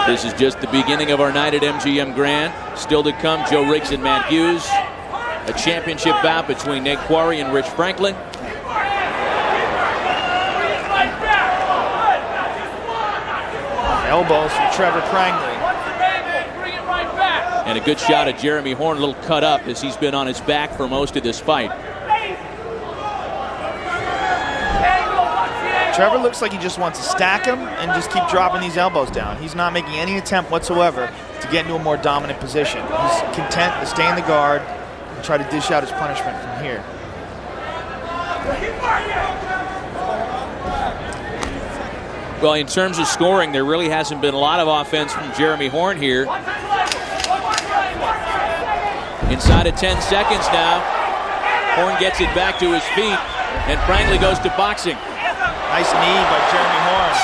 This is just the beginning of our night at MGM Grand. Still to come, Joe Riggs and Matt Hughes. A championship bout between Nate Quarry and Rich Franklin. Elbows from Trevor Franklin. And a good shot at Jeremy Horn, a little cut up as he's been on his back for most of this fight. Trevor looks like he just wants to stack him and just keep dropping these elbows down. He's not making any attempt whatsoever to get into a more dominant position. He's content to stay in the guard and try to dish out his punishment from here. Well, in terms of scoring, there really hasn't been a lot of offense from Jeremy Horn here. Inside of 10 seconds now. Horn gets it back to his feet, and Franklin goes to boxing. Nice knee by Jeremy Horn.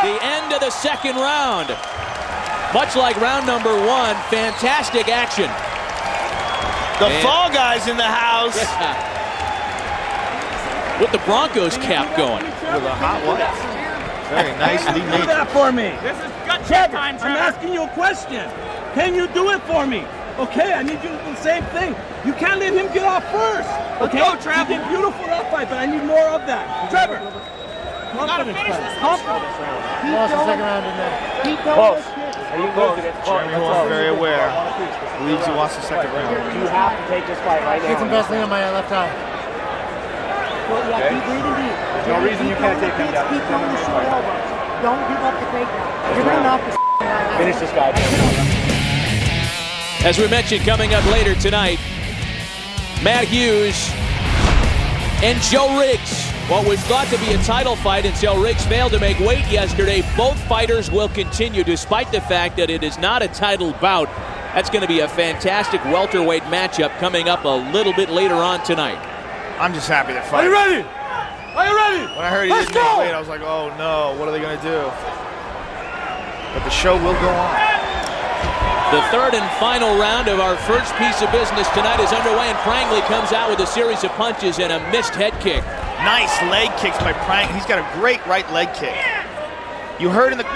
The end of the second round. Much like round number 1, fantastic action. The Fall Guys in the house. Yeah. With the Broncos cap going. With a hot one. Very nicely made. Do that for me. This is Trevor, I'm asking you a question. Can you do it for me? Okay, I need you to do the same thing. You can't let him get off first. Okay, go, Trevor. You did beautiful that fight, but I need more of that. Trevor. Confidence, confidence. Lost the second round in there. Keep going. Jeremy Horn very aware. Believes he wants the second round. You have to take this fight right now. Get some Vaseline on my left eye. Well, yeah, keep breathing deep. There's no reason you can't take him down. Keep going to shoot elbows. Don't give up the takedown. You're going to knock the out. Finish this guy. As we mentioned, coming up later tonight, Matt Hughes and Joe Riggs. What was thought to be a title fight until Riggs failed to make weight yesterday. Both fighters will continue despite the fact that it is not a title bout. That's going to be a fantastic welterweight matchup coming up a little bit later on tonight. I'm just happy they're fighting. Are you ready? Are you ready? When I heard he didn't make weight, I was like, oh no, what are they going to do? But the show will go on. The third and final round of our first piece of business tonight is underway, and Franklin comes out with a series of punches and a missed head kick. Nice leg kicks by Frank. He's got a great right leg kick. You heard in the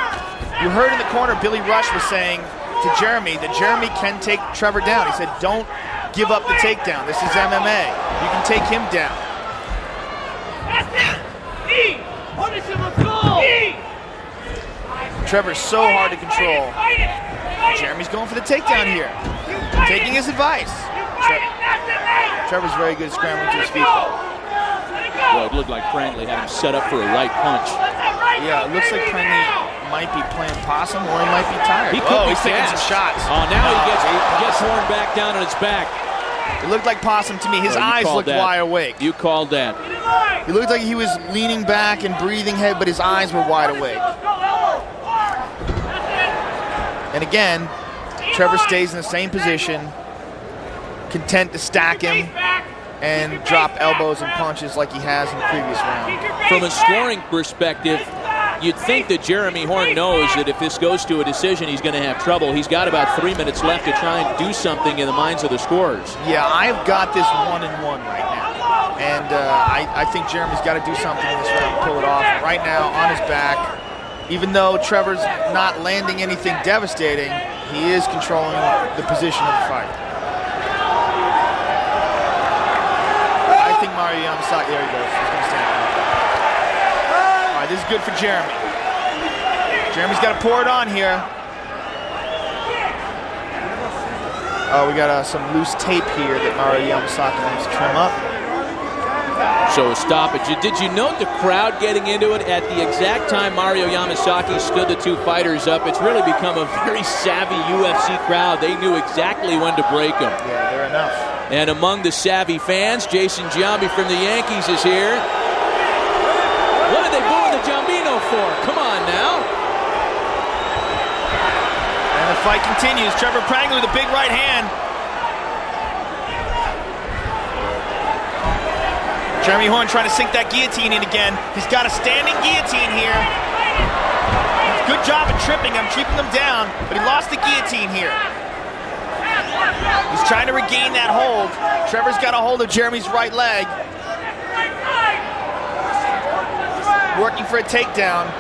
corner, Billy Rush was saying to Jeremy that Jeremy can take Trevor down. He said, don't give up the takedown. This is MMA. You can take him down. Trevor's so hard to control. Jeremy's going for the takedown here. Taking his advice. Trevor's very good at scrambling to his feet. Well, it looked like Franklin had him set up for a right punch. Yeah, it looks like Franklin might be playing possum or he might be tired. He could be he's taking some shots. Oh, now he gets Horn back down on his back. It looked like possum to me. His eyes looked wide awake. You called that. It looked like he was leaning back and breathing heavy, but his eyes were wide awake. And again, Trevor stays in the same position, content to stack him and drop elbows and punches like he has in the previous round. From a scoring perspective, you'd think that Jeremy Horn knows that if this goes to a decision, he's going to have trouble. He's got about 3 minutes left to try and do something in the minds of the scorers. Yeah, I've got this 1-1 right now. And I think Jeremy's got to do something in this round to pull it off. Right now, on his back, even though Trevor's not landing anything devastating, he is controlling the position of the fight. I think Mario Yamasaki, there he goes. He's going to stand up. All right, this is good for Jeremy. Jeremy's got to pour it on here. We got some loose tape here that Mario Yamasaki wants to trim up. So a stoppage. Did you note the crowd getting into it at the exact time Mario Yamasaki stood the two fighters up? It's really become a very savvy UFC crowd. They knew exactly when to break them. Yeah, they're enough. And among the savvy fans, Jason Giambi from the Yankees is here. What are they booing the Giambino for? Come on now. And the fight continues. Trevor Prangley with a big right hand. Jeremy Horn trying to sink that guillotine in again. He's got a standing guillotine here. Good job of tripping him, keeping him down, but he lost the guillotine here. He's trying to regain that hold. Trevor's got a hold of Jeremy's right leg. Working for a takedown.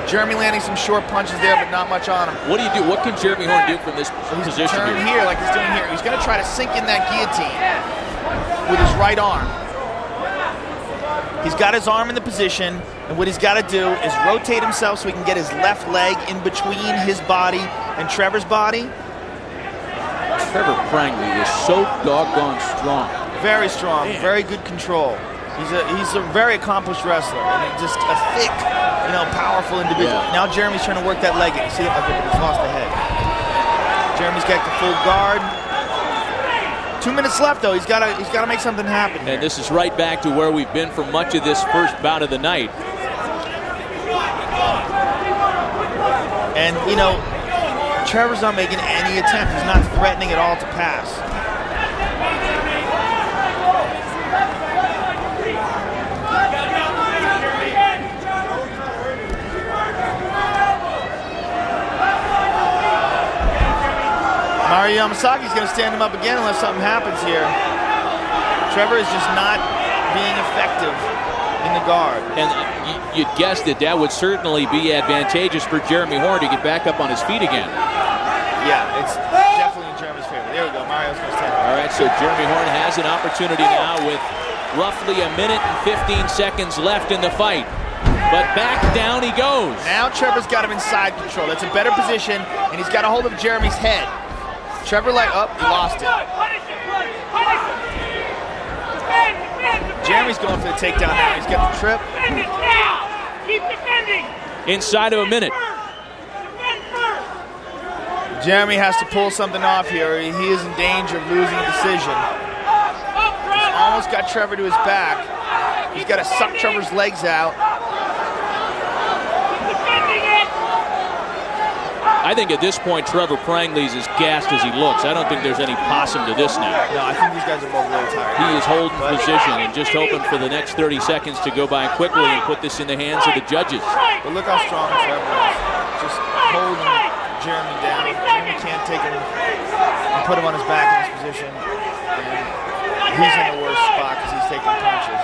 Jeremy landing some short punches there, but not much on him. What do you do? What can Jeremy Horn do from this position turn here like he's doing here. He's going to try to sink in that guillotine with his right arm. He's got his arm in the position, and what he's got to do is rotate himself so he can get his left leg in between his body and Trevor's body. Trevor Prangley is so doggone strong. Very strong, very good control. He's a very accomplished wrestler, and just a thick, powerful individual. Yeah. Now Jeremy's trying to work that leg in. See, he's lost the head. Jeremy's got the full guard. 2 minutes left, though. He's got to make something happen here. And this is right back to where we've been for much of this first bout of the night. And, Trevor's not making any attempt. He's not threatening at all to pass. Mario Yamasaki's going to stand him up again unless something happens here. Trevor is just not being effective in the guard. And you'd guess that would certainly be advantageous for Jeremy Horn to get back up on his feet again. Yeah, it's definitely in Jeremy's favor. There we go. Mario's going to stand up. All right, so Jeremy Horn has an opportunity now with roughly 1 minute and 15 seconds left in the fight. But back down he goes. Now Trevor's got him in side control. That's a better position, and he's got a hold of Jeremy's head. Trevor he lost it. Jeremy's going for the takedown now. He's got the trip. Keep defending. Inside of a minute. Jeremy has to pull something off here. He is in danger of losing a decision. He's almost got Trevor to his back. He's got to suck Trevor's legs out. I think at this point, Trevor Prangley's as gassed as he looks. I don't think there's any possum to this now. No, I think these guys are both really tired. He is holding position and just hoping for the next 30 seconds to go by quickly and put this in the hands of the judges. But look how strong Trevor is. Just holding Jeremy down. Jeremy can't take him and put him on his back in this position. And he's in the worst spot because he's taking punches.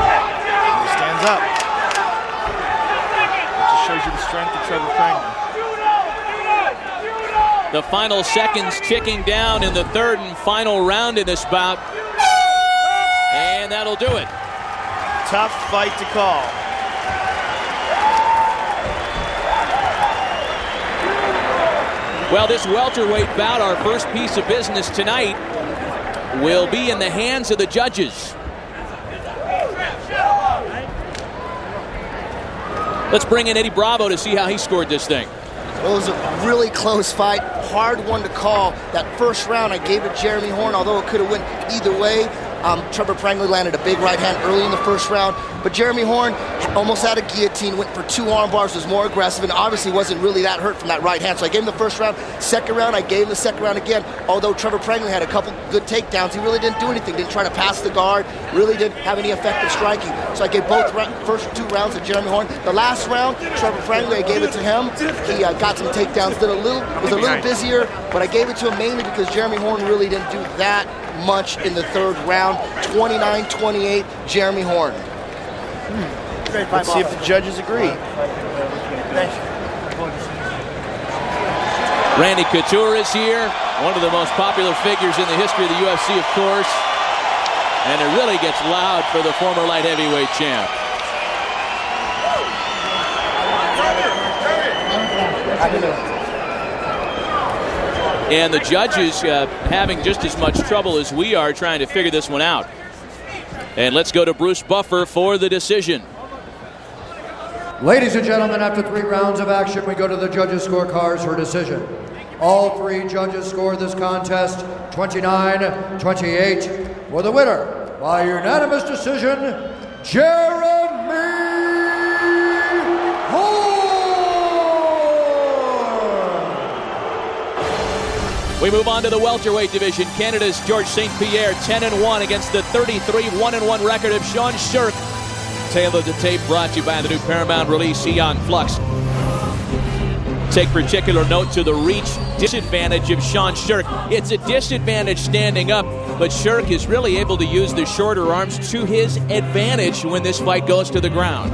And he stands up. Shows you the strength of Trevor Prangley. The final seconds ticking down in the third and final round in this bout. And that'll do it. Tough fight to call. Well, this welterweight bout, our first piece of business tonight, will be in the hands of the judges. Let's bring in Eddie Bravo to see how he scored this thing. Well, it was a really close fight, hard one to call. That first round I gave it to Jeremy Horn, although it could have went either way. Trevor Prangley landed a big right hand early in the first round, but Jeremy Horn almost had a guillotine, went for 2 arm bars, was more aggressive, and obviously wasn't really that hurt from that right hand. So I gave him the first round. Second round, I gave him the second round again. Although Trevor Prangley had a couple good takedowns, he really didn't do anything. Didn't try to pass the guard, really didn't have any effective striking. So I gave both first 2 rounds to Jeremy Horn. The last round, Trevor Prangley, I gave it to him. He got some takedowns, was a little busier, but I gave it to him mainly because Jeremy Horn really didn't do that much in the third round. 29-28, Jeremy Horn. Let's see if the judges agree. Randy Couture is here, one of the most popular figures in the history of the UFC, of course. And it really gets loud for the former light heavyweight champ. And the judges having just as much trouble as we are trying to figure this one out. And let's go to Bruce Buffer for the decision. Ladies and gentlemen, after 3 rounds of action, we go to the judges' scorecards for decision. All 3 judges scored this contest 29-28 for the winner by unanimous decision, Jeremy Horn. We move on to the welterweight division. Canada's George St. Pierre 10-1 against the 33-1-1 record of Sean Shirk. Tail of the tape brought to you by the new Paramount release Eon Flux. Take particular note to the reach disadvantage of Sean Shirk. It's a disadvantage standing up, but Shirk is really able to use the shorter arms to his advantage when this fight goes to the ground.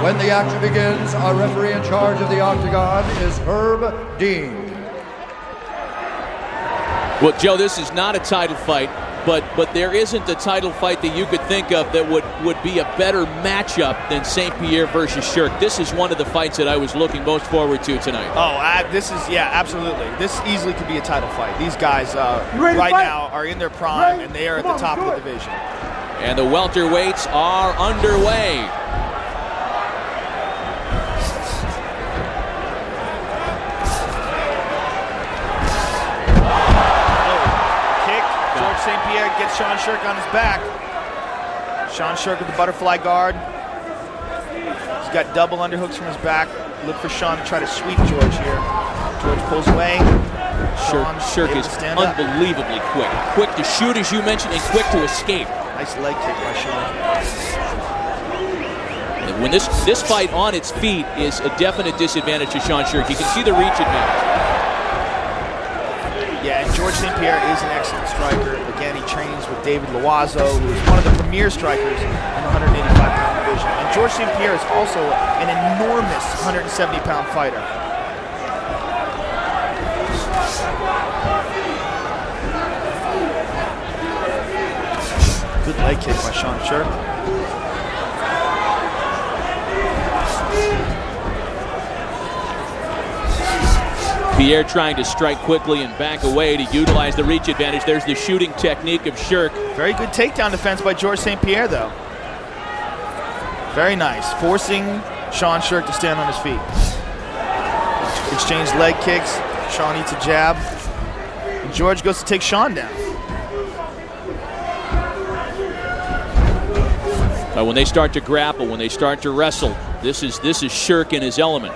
When the action begins, our referee in charge of the octagon is Herb Dean. Well, Joe, this is not a title fight, but there isn't a title fight that you could think of that would be a better matchup than St. Pierre versus Shirk. This is one of the fights that I was looking most forward to tonight. This is, yeah, absolutely. This easily could be a title fight. These guys right now are in their prime, and they are at the top of the division. And the welterweights are underway. St. Pierre gets Sean Shirk on his back. Sean Shirk with the butterfly guard. He's got double underhooks from his back. Look for Sean to try to sweep George here. George pulls away. Shirk is unbelievably quick. Quick to shoot, as you mentioned, and quick to escape. Nice leg kick by Sean. When this fight on its feet is a definite disadvantage to Sean Shirk. You can see the reach advantage. Yeah, and George St. Pierre is an excellent striker. Again, he trains with David Loiseau, who is one of the premier strikers in the 185-pound division. And George St. Pierre is also an enormous 170-pound fighter. Good leg kick by Sean Shirk. Pierre trying to strike quickly and back away to utilize the reach advantage. There's the shooting technique of Shirk. Very good takedown defense by George St. Pierre, though. Very nice. Forcing Sean Shirk to stand on his feet. Exchange leg kicks. Sean eats a jab. And George goes to take Sean down. When they start to grapple, when they start to wrestle, this is Shirk in his element.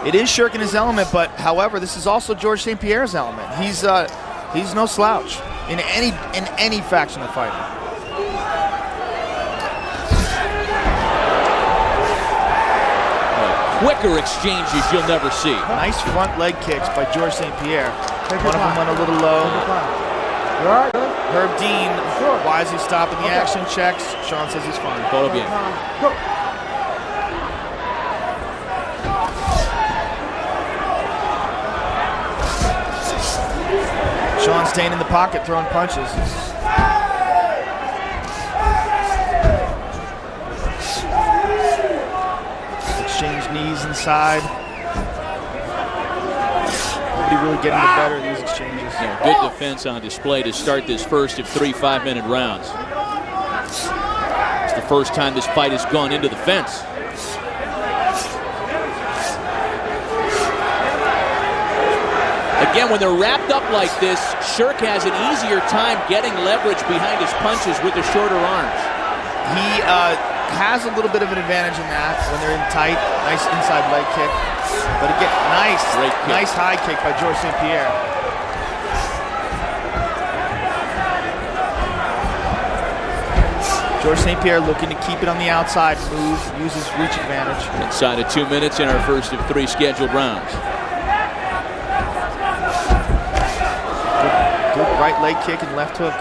It is Shirk in his element, but however, this is also George St. Pierre's element. He's no slouch in any faction of fighting. Quicker exchanges you'll never see. Nice front leg kicks by George St. Pierre. One of them went a little low. Herb Dean wisely stopping the action, checks. Sean says he's fine. Todo bien. Sean staying in the pocket, throwing punches. Exchange knees inside. Nobody really getting the better of these exchanges. Yeah, good defense on display to start this first of 3 5-minute rounds. It's the first time this fight has gone into the fence. Again, when they're wrapped up like this, Shirk has an easier time getting leverage behind his punches with the shorter arms. He has a little bit of an advantage in that when they're in tight. Nice inside leg kick. But again, nice high kick by George St. Pierre. George St. Pierre looking to keep it on the outside, move, use his reach advantage. Inside of 2 minutes in our first of 3 scheduled rounds. Good right leg kick and left hook.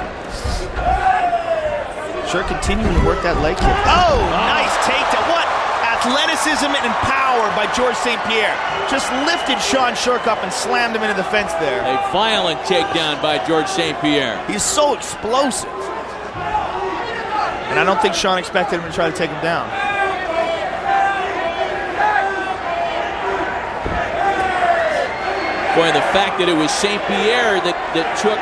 Shirk continuing to work that leg kick. Oh, nice takedown. What athleticism and power by George St. Pierre. Just lifted Sean Shirk up and slammed him into the fence there. A violent takedown by George St. Pierre. He's so explosive. And I don't think Sean expected him to try to take him down. Boy, and the fact that it was St. Pierre that took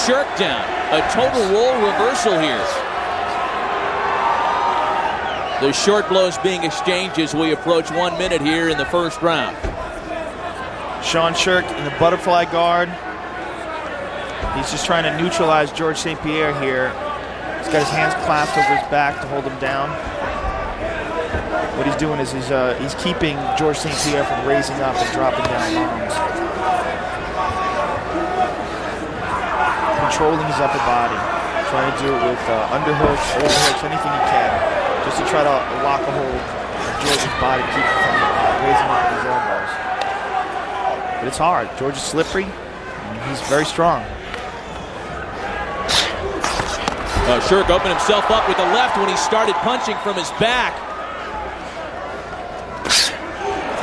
Shirk down. A total role reversal here. The short blows being exchanged as we approach 1 minute here in the first round. Sean Shirk in the butterfly guard. He's just trying to neutralize George St. Pierre here. He's got his hands clasped over his back to hold him down. What he's doing is he's keeping George St. Pierre from raising up and dropping down bombs. Controlling his upper body. Trying to do it with underhooks, overhooks, anything he can. Just to try to lock a hold of George's body, keep him from raising up with his elbows. But it's hard. George is slippery, and he's very strong. Shirk opened himself up with the left when he started punching from his back.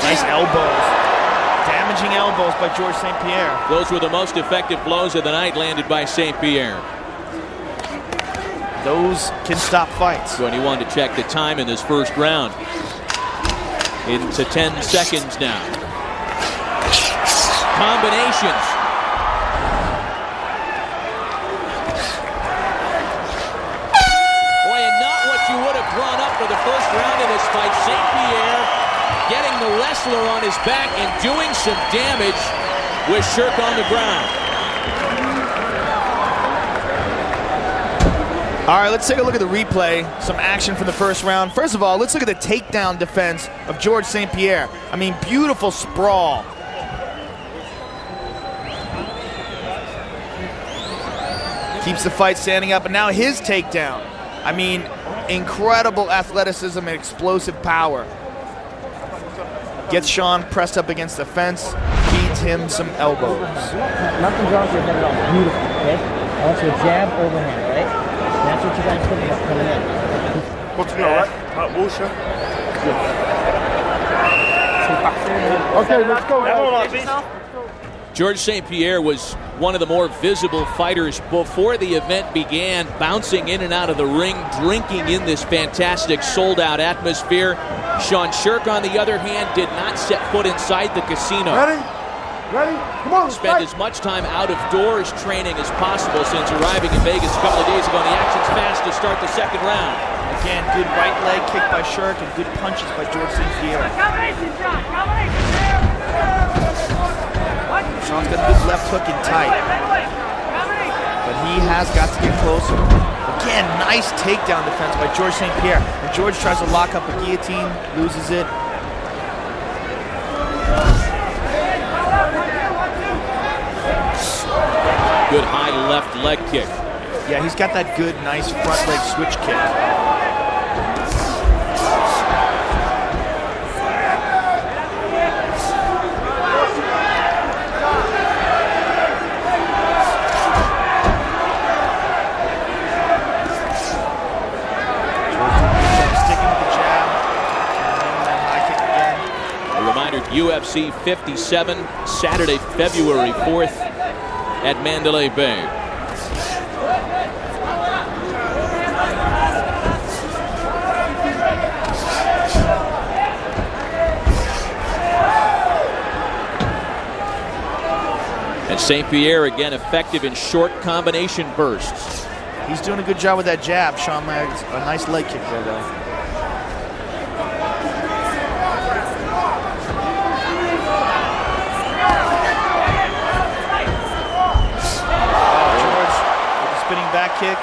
Nice elbows. Damaging elbows by George St. Pierre. Those were the most effective blows of the night landed by St. Pierre. Those can stop fights. So, and he wanted to check the time in this first round. Into 10 seconds now. Combinations. Boy, and not what you would have drawn up for the first round of this fight. St. Pierre getting the wrestler on his back and doing some damage with Shirk on the ground. All right, let's take a look at the replay. Some action from the first round. First of all, let's look at the takedown defense of George St. Pierre. I mean, beautiful sprawl. Keeps the fight standing up, and now his takedown. I mean, incredible athleticism and explosive power. Gets Sean pressed up against the fence, feeds him some elbows. Nothing draws your head at all. Beautiful, okay? I want you to jab overhand, right? That's what you guys think about coming in. What's going on, right? Bullshit. Okay, let's go. George St. Pierre was one of the more visible fighters before the event began, bouncing in and out of the ring, drinking in this fantastic sold-out atmosphere. Sean Shirk, on the other hand, did not set foot inside the casino. Ready? Ready? Come on, Spent as much time out of doors training as possible since arriving in Vegas a couple of days ago. And the action's fast to start the second round. Again, good right leg kick by Shirk and good punches by George St. Pierre. Sean's got a good left hook in tight. But he has got to get closer. Again, nice takedown defense by George St. Pierre. And George tries to lock up a guillotine, loses it. Good high left leg kick. Yeah, he's got that good, nice front leg switch kick. UFC 57, Saturday, February 4th at Mandalay Bay. And St. Pierre again effective in short combination bursts. He's doing a good job with that jab. Sean Maggs, a nice leg kick there though. Back kick,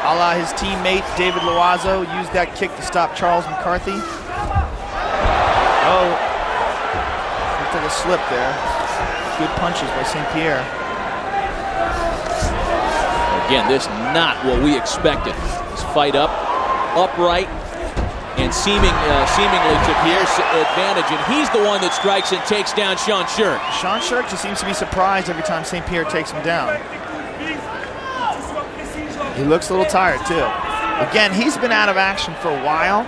a la his teammate David Loazo, used that kick to stop Charles McCarthy. Oh, looked like a slip there. Good punches by St. Pierre. Again, this not what we expected. This fight upright, and seemingly to Pierre's advantage, and he's the one that strikes and takes down Sean Shirk. Sean Shirk just seems to be surprised every time St. Pierre takes him down. He looks a little tired, too. Again, he's been out of action for a while.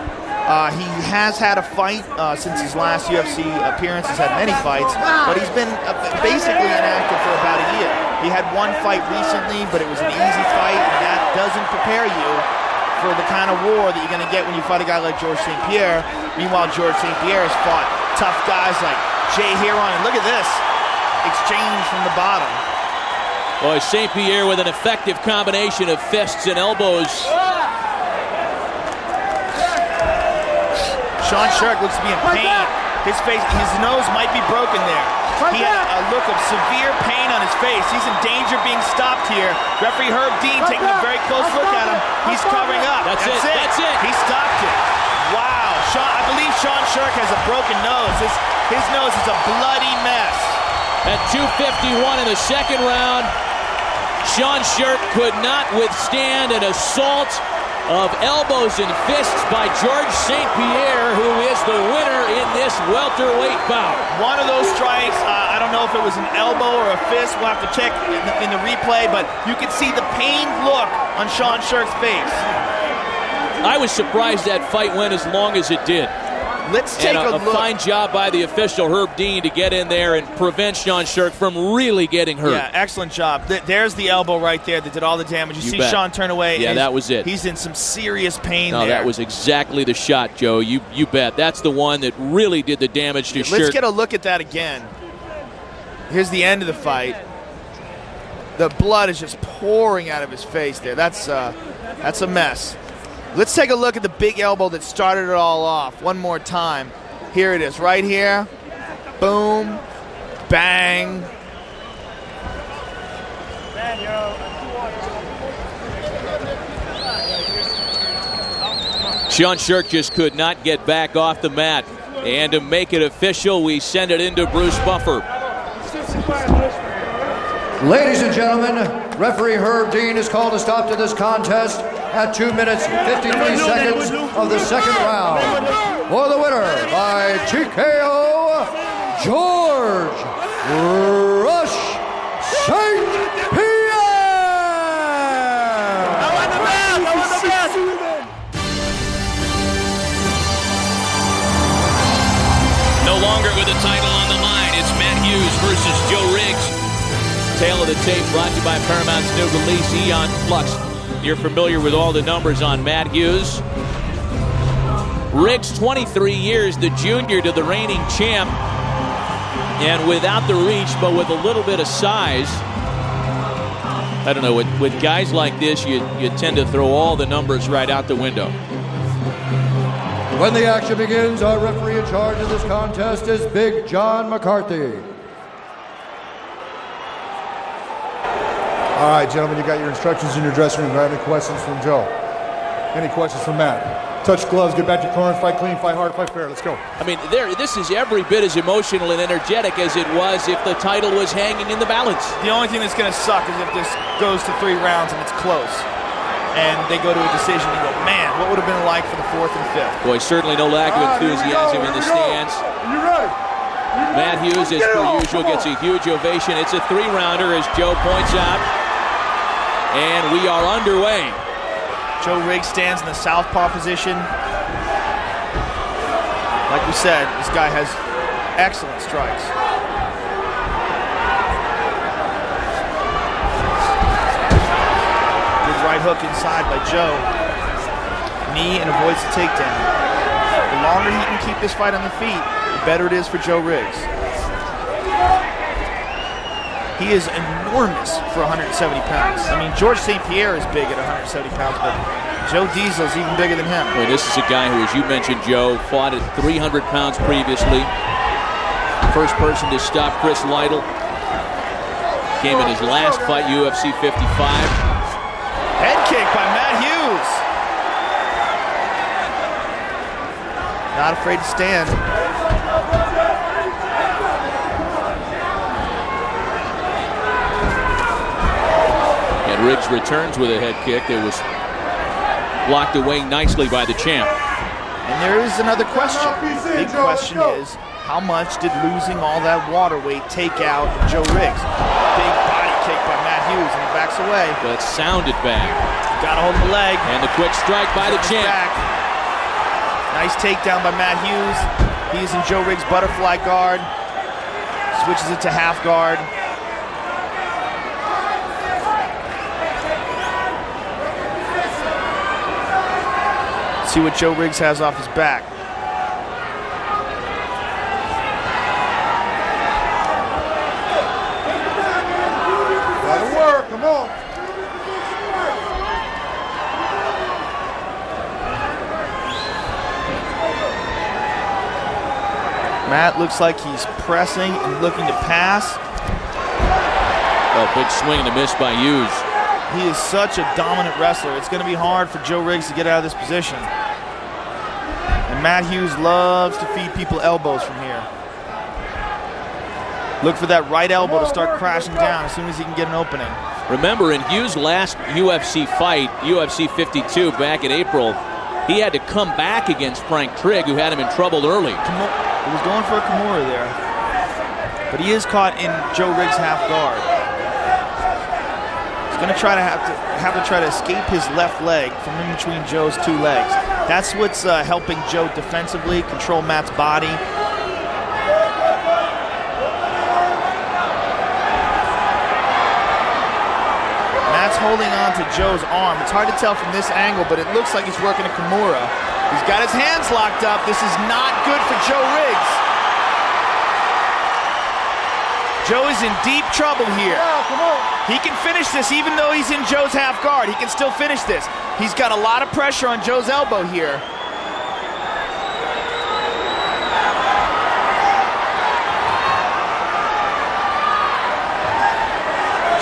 He has had a fight since his last UFC appearance. He's had many fights, but he's been basically inactive for about a year. He had one fight recently, but it was an easy fight, and that doesn't prepare you for the kind of war that you're going to get when you fight a guy like George St. Pierre. Meanwhile, George St. Pierre has fought tough guys like Jay Heron, and look at this. exchange from the bottom. Boy, St. Pierre with an effective combination of fists and elbows. Sean Sherk looks to be in pain. His nose might be broken there. He had a look of severe pain on his face. He's in danger of being stopped here. Referee Herb Dean taking a very close look at him. He's covering up. That's it. He stopped it. Wow. I believe Sean Sherk has a broken nose. His nose is a bloody mess. At 2:51 in the second round, Sean Sherk could not withstand an assault of elbows and fists by George St. Pierre, who is the winner in this welterweight bout. One of those strikes, I don't know if it was an elbow or a fist. We'll have to check in the replay, but you can see the pained look on Sean Sherk's face. I was surprised that fight went as long as it did. Let's take a look. A fine job by the official, Herb Dean, to get in there and prevent Sean Sherk from really getting hurt. Yeah, excellent job. There's the elbow right there that did all the damage. You see bet. Sean turn away. Yeah, that was it. He's in some serious pain there. No, that was exactly the shot, Joe. You bet. That's the one that really did the damage to Sherk. Let's get a look at that again. Here's the end of the fight. The blood is just pouring out of his face there. That's a mess. Let's take a look at the big elbow that started it all off one more time. Here it is, right here. Boom, bang. Sean Sherk just could not get back off the mat. And to make it official, we send it into Bruce Buffer. Ladies and gentlemen, referee Herb Dean is called to stop to this contest at 2 minutes 53 seconds of the second round. For the winner by TKO, George Rush St. No longer with the title on the line, it's Matt Hughes versus Joe Riggs. Tail of the tape brought to you by Paramount's new release, Eon Flux. You're familiar with all the numbers on Matt Hughes. Riggs, 23 years, the junior to the reigning champ. And without the reach, but with a little bit of size. I don't know, with guys like this, you tend to throw all the numbers right out the window. When the action begins, our referee in charge of this contest is Big John McCarthy. All right, gentlemen, you got your instructions in your dressing room. Do I have any questions from Joe? Any questions from Matt? Touch gloves, get back to your corners, fight clean, fight hard, fight fair. Let's go. I mean, this is every bit as emotional and energetic as it was if the title was hanging in the balance. The only thing that's going to suck is if this goes to 3 rounds and it's close. And they go to a decision and go, man, what would have been like for the 4th and 5th? Boy, certainly no lack of enthusiasm in the stands. You ready? Matt Hughes, as per usual, gets a huge ovation. It's a 3-rounder, as Joe points out. And we are underway. Joe Riggs stands in the southpaw position. Like we said, this guy has excellent strikes. Good right hook inside by Joe. Knee and avoids the takedown. The longer he can keep this fight on the feet, the better it is for Joe Riggs. He is enormous for 170 pounds. I mean, George St. Pierre is big at 170 pounds, but Joe Diesel's even bigger than him. Well, this is a guy who, as you mentioned, Joe, fought at 300 pounds previously. First person to stop Chris Lytle. Came in his last fight, UFC 55. Head kick by Matt Hughes. Not afraid to stand. Riggs returns with a head kick that was blocked away nicely by the champ. And there is another question. The big question is, how much did losing all that water weight take out of Joe Riggs? Big body kick by Matt Hughes, and he backs away. But sounded back. Got a hold of the leg. And the quick strike by the champ. Back. Nice takedown by Matt Hughes. He's in Joe Riggs' butterfly guard. Switches it to half guard. See what Joe Riggs has off his back. Matt looks like he's pressing and looking to pass. Oh, big swing and a miss by Hughes. He is such a dominant wrestler. It's going to be hard for Joe Riggs to get out of this position. And Matt Hughes loves to feed people elbows from here. Look for that right elbow to start crashing down as soon as he can get an opening. Remember, in Hughes' last UFC fight, UFC 52, back in April, he had to come back against Frank Trigg, who had him in trouble early. He was going for a Kimura there. But he is caught in Joe Riggs' half guard. He's going to try to have to try to escape his left leg from in between Joe's two legs. That's what's helping Joe defensively control Matt's body. Matt's holding on to Joe's arm. It's hard to tell from this angle, but it looks like he's working a Kimura. He's got his hands locked up. This is not good for Joe Riggs. Joe is in deep trouble here. He can finish this even though he's in Joe's half guard. He can still finish this. He's got a lot of pressure on Joe's elbow here.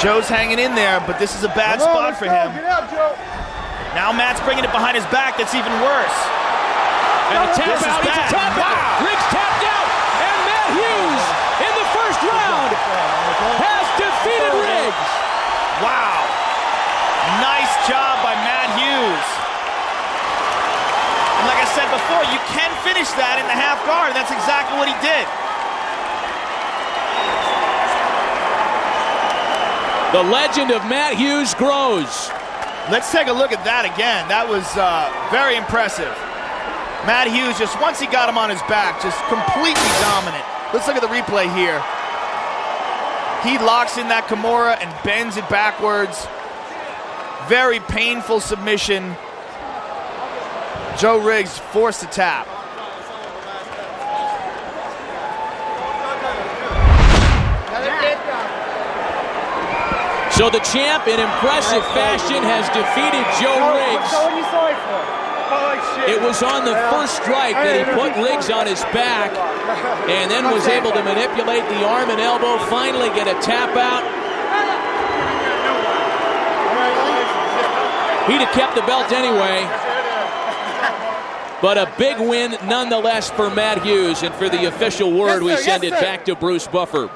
Joe's hanging in there, but this is a bad spot for him. Get out, Joe. Now Matt's bringing it behind his back. That's even worse. And the tap out, it's a tap out. Riggs tapped out, and Matt Hughes in the first round has defeated Riggs. Wow. Nice job by Matt Hughes. And like I said before, you can finish that in the half guard. That's exactly what he did. The legend of Matt Hughes grows. Let's take a look at that again. That was very impressive. Matt Hughes, just once he got him on his back, just completely dominant. Let's look at the replay here. He locks in that Kimura and bends it backwards. Very painful submission. Joe Riggs forced to tap. So the champ, in impressive fashion, has defeated Joe Riggs. What are you sorry for? It was on the first strike that he put Riggs on his back and then was able to manipulate the arm and elbow, finally get a tap out. He'd have kept the belt anyway. But a big win nonetheless for Matt Hughes. And for the official word, we send it back to Bruce Buffer.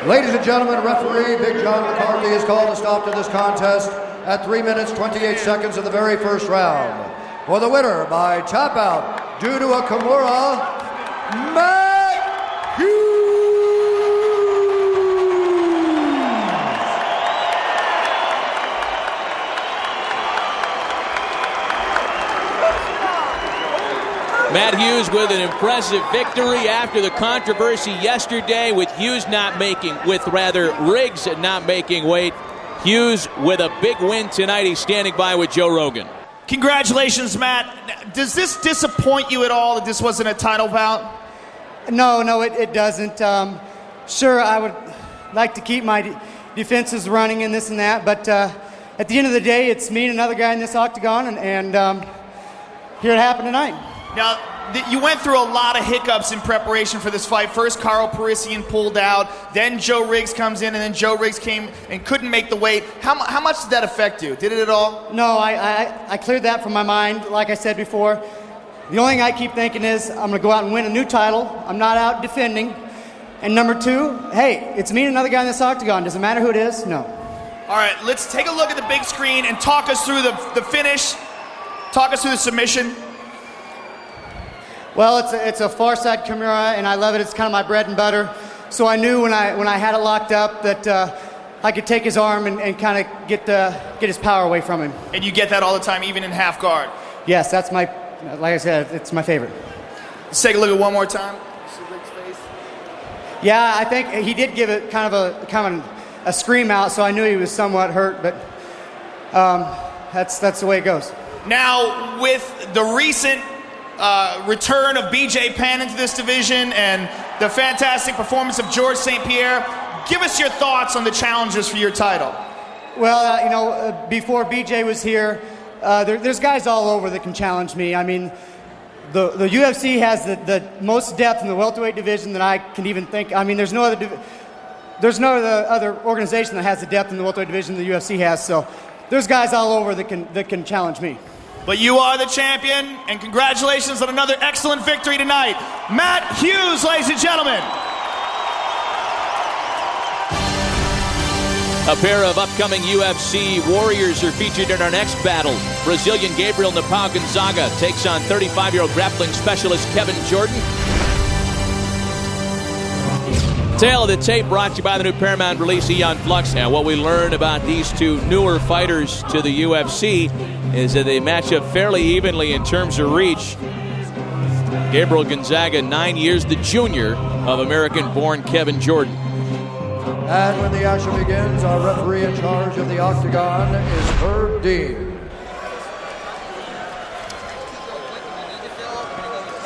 Ladies and gentlemen, referee Big John McCarthy is called to stop to this contest at 3 minutes 28 seconds of the very first round. For the winner by tap out due to a Kimura, Matt Hughes. Matt Hughes with an impressive victory after the controversy yesterday with Riggs not making weight. Hughes with a big win tonight. He's standing by with Joe Rogan. Congratulations, Matt. Does this disappoint you at all that this wasn't a title bout? No, it doesn't. Sure, I would like to keep my defenses running and this and that, but at the end of the day, it's me and another guy in this octagon, and here it happened tonight. Now, you went through a lot of hiccups in preparation for this fight. First, Carl Parisian pulled out. Then Joe Riggs comes in, and then Joe Riggs came and couldn't make the weight. How much did that affect you? Did it at all? No, I cleared that from my mind. Like I said before, the only thing I keep thinking is I'm going to go out and win a new title. I'm not out defending. And number two, hey, it's me and another guy in this octagon. Does it matter who it is? No. All right, let's take a look at the big screen and talk us through the finish. Talk us through the submission. Well, it's a far side Kimura, and I love it. It's kind of my bread and butter. So I knew when I had it locked up that I could take his arm and kind of get his power away from him. And you get that all the time, even in half guard? Yes, that's like I said, it's my favorite. Let's take a look at one more time. Yeah, I think he did give it kind of a scream out, so I knew he was somewhat hurt, but that's the way it goes. Now, with the recent return of BJ Penn into this division and the fantastic performance of George St. Pierre, give us your thoughts on the challenges for your title. Well, before BJ was here, there's guys all over that can challenge me. I mean, the UFC has the most depth in the welterweight division that I can even think. I mean, there's no other organization that has the depth in the welterweight division the UFC has. So there's guys all over that can challenge me. But you are the champion, and congratulations on another excellent victory tonight. Matt Hughes, ladies and gentlemen. A pair of upcoming UFC warriors are featured in our next battle. Brazilian Gabriel Napao Gonzaga takes on 35-year-old grappling specialist Kevin Jordan. Tale of the tape brought to you by the new Paramount release Eon Flux. And what we learn about these two newer fighters to the UFC is that they match up fairly evenly in terms of reach. Gabriel Gonzaga, 9 years the junior of American-born Kevin Jordan. And when the action begins, our referee in charge of the octagon is Herb Dean.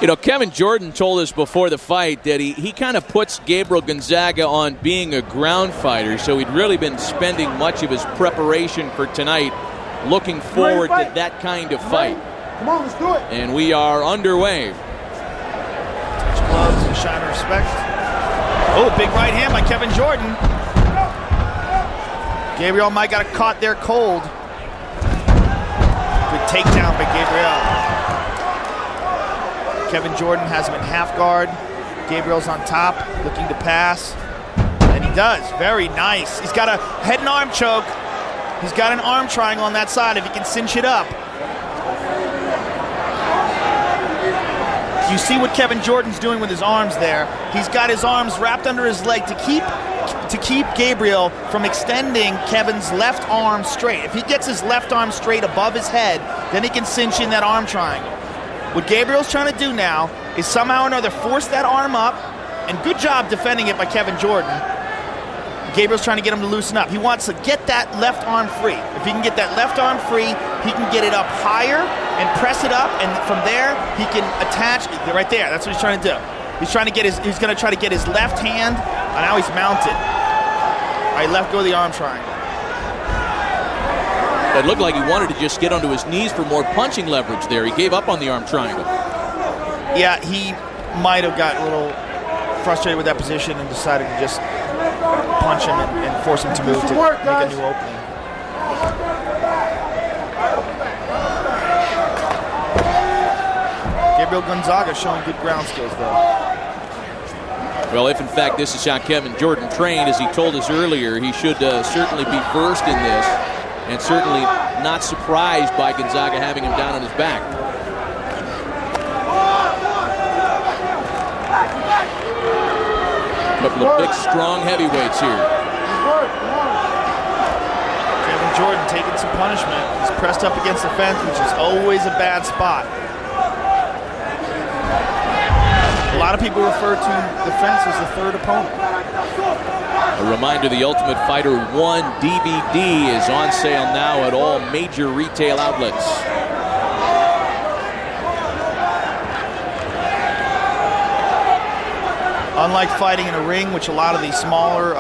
You know, Kevin Jordan told us before the fight that he kind of puts Gabriel Gonzaga on being a ground fighter, so he'd really been spending much of his preparation for tonight looking forward to that kind of fight. Come on, let's do it. And we are underway. Touch gloves and shine of respect. Oh, big right hand by Kevin Jordan. Gabriel might got caught there cold. Good takedown by Gabriel. Kevin Jordan has him in half guard. Gabriel's on top, looking to pass. And he does. Very nice. He's got a head and arm choke. He's got an arm triangle on that side if he can cinch it up. You see what Kevin Jordan's doing with his arms there. He's got his arms wrapped under his leg to keep Gabriel from extending Kevin's left arm straight. If he gets his left arm straight above his head, then he can cinch in that arm triangle. What Gabriel's trying to do now is somehow or another force that arm up, and good job defending it by Kevin Jordan. Gabriel's trying to get him to loosen up. He wants to get that left arm free. If he can get that left arm free, he can get it up higher and press it up, and from there he can attach it right there. That's what he's trying to do. He's going to try to get his left hand, and now he's mounted. All right, let go of the arm triangle. It looked like he wanted to just get onto his knees for more punching leverage there. He gave up on the arm triangle. Yeah, he might have got a little frustrated with that position and decided to just punch him and force him to move to make a new opening. Gabriel Gonzaga showing good ground skills, though. Well, if in fact this is how Kevin Jordan trained, as he told us earlier, he should certainly be versed in this, and certainly not surprised by Gonzaga having him down on his back. A couple of big, strong heavyweights here. Kevin Jordan taking some punishment. He's pressed up against the fence, which is always a bad spot. A lot of people refer to the fence as the third opponent. A reminder, the Ultimate Fighter 1 DVD is on sale now at all major retail outlets. Unlike fighting in a ring, which a lot of these smaller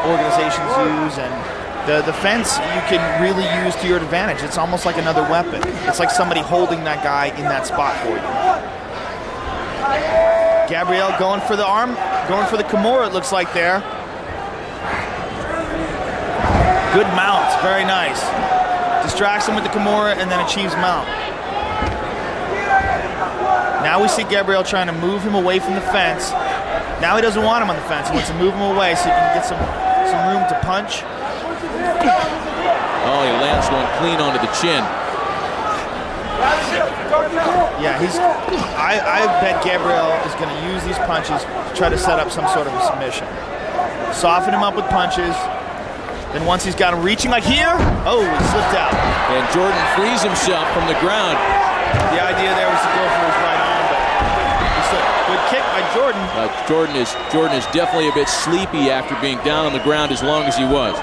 organizations use, and the fence you can really use to your advantage. It's almost like another weapon. It's like somebody holding that guy in that spot for you. Gabriel going for the arm, going for the Kimura, it looks like there. Good mount, very nice. Distracts him with the Kimura and then achieves mount. Now we see Gabriel trying to move him away from the fence. Now he doesn't want him on the fence. He wants to move him away so he can get some room to punch. Oh, he lands one clean onto the chin. Yeah, I bet Gabriel is going to use these punches to try to set up some sort of a submission. Soften him up with punches. Then once he's got him reaching like here, oh, he slipped out. And Jordan frees himself from the ground. The idea there was to go for his right arm, but he slipped. Good kick by Jordan. Jordan is definitely a bit sleepy after being down on the ground as long as he was.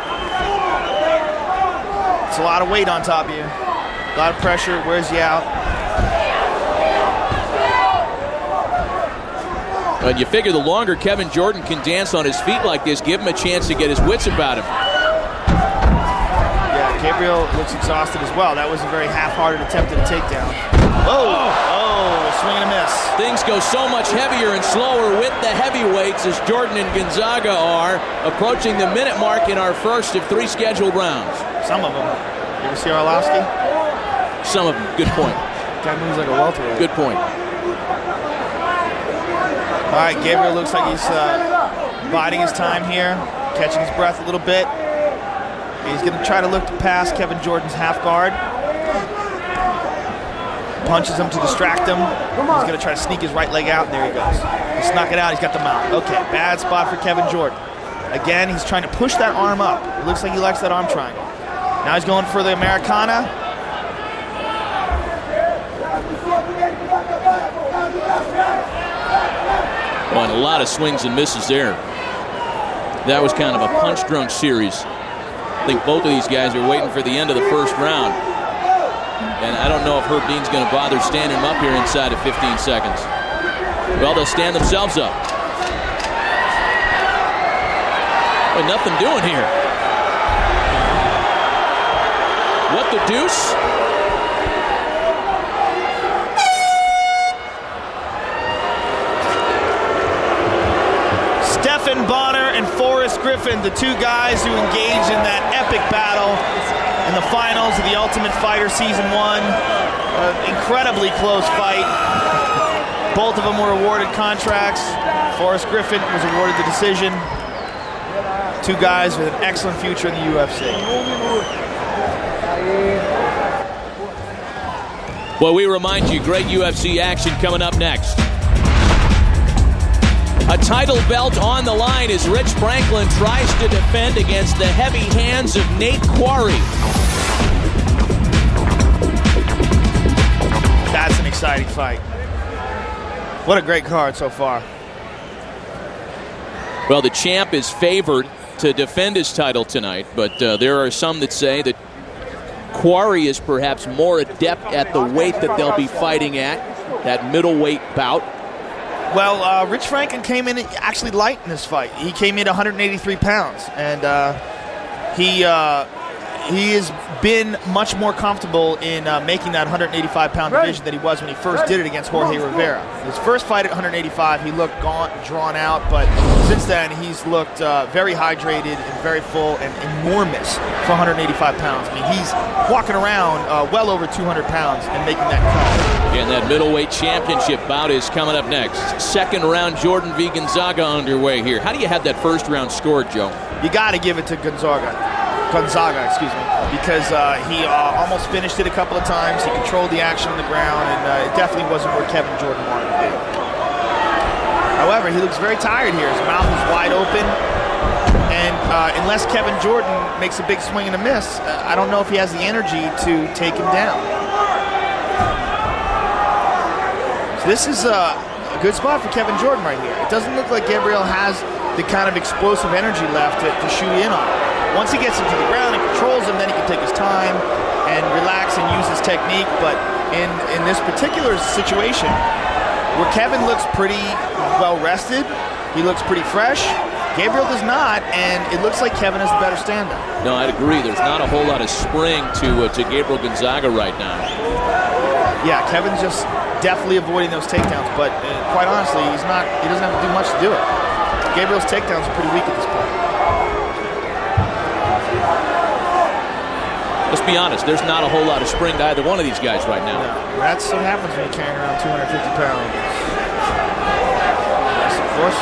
It's a lot of weight on top of you. A lot of pressure, wears you out. But you figure the longer Kevin Jordan can dance on his feet like this, give him a chance to get his wits about him. Yeah, Gabriel looks exhausted as well. That was a very half-hearted attempt at a takedown. Oh, swing and a miss. Things go so much heavier and slower with the heavyweights as Jordan and Gonzaga are approaching the minute mark in our first of 3 scheduled rounds. Some of them. You ever see Arlovsky? Some of them. Good point. Guy moves like a welterweight. Good point. All right, Gabriel looks like he's biding his time here, catching his breath a little bit. He's going to try to look to pass Kevin Jordan's half guard. Punches him to distract him. He's going to try to sneak his right leg out, and there he goes. He snuck it out. He's got the mount. Okay, bad spot for Kevin Jordan. Again, he's trying to push that arm up. It looks like he likes that arm triangle. Now he's going for the Americana. On a lot of swings and misses there. That was kind of a punch-drunk series. I think both of these guys are waiting for the end of the first round. And I don't know if Herb Dean's going to bother standing him up here inside of 15 seconds. Well, they'll stand themselves up. Well, nothing doing here. What the deuce? Stephen Bonner and Forrest Griffin, the 2 guys who engaged in that epic battle in the finals of the Ultimate Fighter Season 1. Incredibly close fight. Both of them were awarded contracts. Forrest Griffin was awarded the decision. 2 guys with an excellent future in the UFC. Well, we remind you, great UFC action coming up next. A title belt on the line as Rich Franklin tries to defend against the heavy hands of Nate Quarry. That's an exciting fight. What a great card so far. Well, the champ is favored to defend his title tonight, but there are some that say that Quarry is perhaps more adept at the weight that they'll be fighting at, that middleweight bout. Well, Rich Franklin came in actually light in this fight. He came in 183 pounds, and he has been much more comfortable in making that 185-pound division than he was when he first did it against Jorge Rivera. His first fight at 185, he looked gaunt, drawn out, but since then he's looked very hydrated and very full and enormous for 185 pounds. I mean, he's walking around well over 200 pounds and making that cut. And that middleweight championship bout is coming up next. Second round, Jordan v. Gonzaga underway here. How do you have that first round scored, Joe? You got to give it to Gonzaga, excuse me, because he almost finished it a couple of times. He controlled the action on the ground, and it definitely wasn't where Kevin Jordan wanted to be. However, he looks very tired here. His mouth is wide open, and unless Kevin Jordan makes a big swing and a miss, I don't know if he has the energy to take him down. So this is a good spot for Kevin Jordan right here. It doesn't look like Gabriel has the kind of explosive energy left to shoot in on. Once he gets him to the ground and controls him, then he can take his time and relax and use his technique. But in this particular situation, where Kevin looks pretty well rested, he looks pretty fresh, Gabriel does not, and it looks like Kevin is the better stand-up. No, I'd agree. There's not a whole lot of spring to Gabriel Gonzaga right now. Yeah, Kevin's just definitely avoiding those takedowns, but quite honestly, he doesn't have to do much to do it. Gabriel's takedowns are pretty weak at this point. Let's be honest, there's not a whole lot of spring to either one of these guys right now. No, that's what happens when you're carrying around 250 pounds. Yes, of course.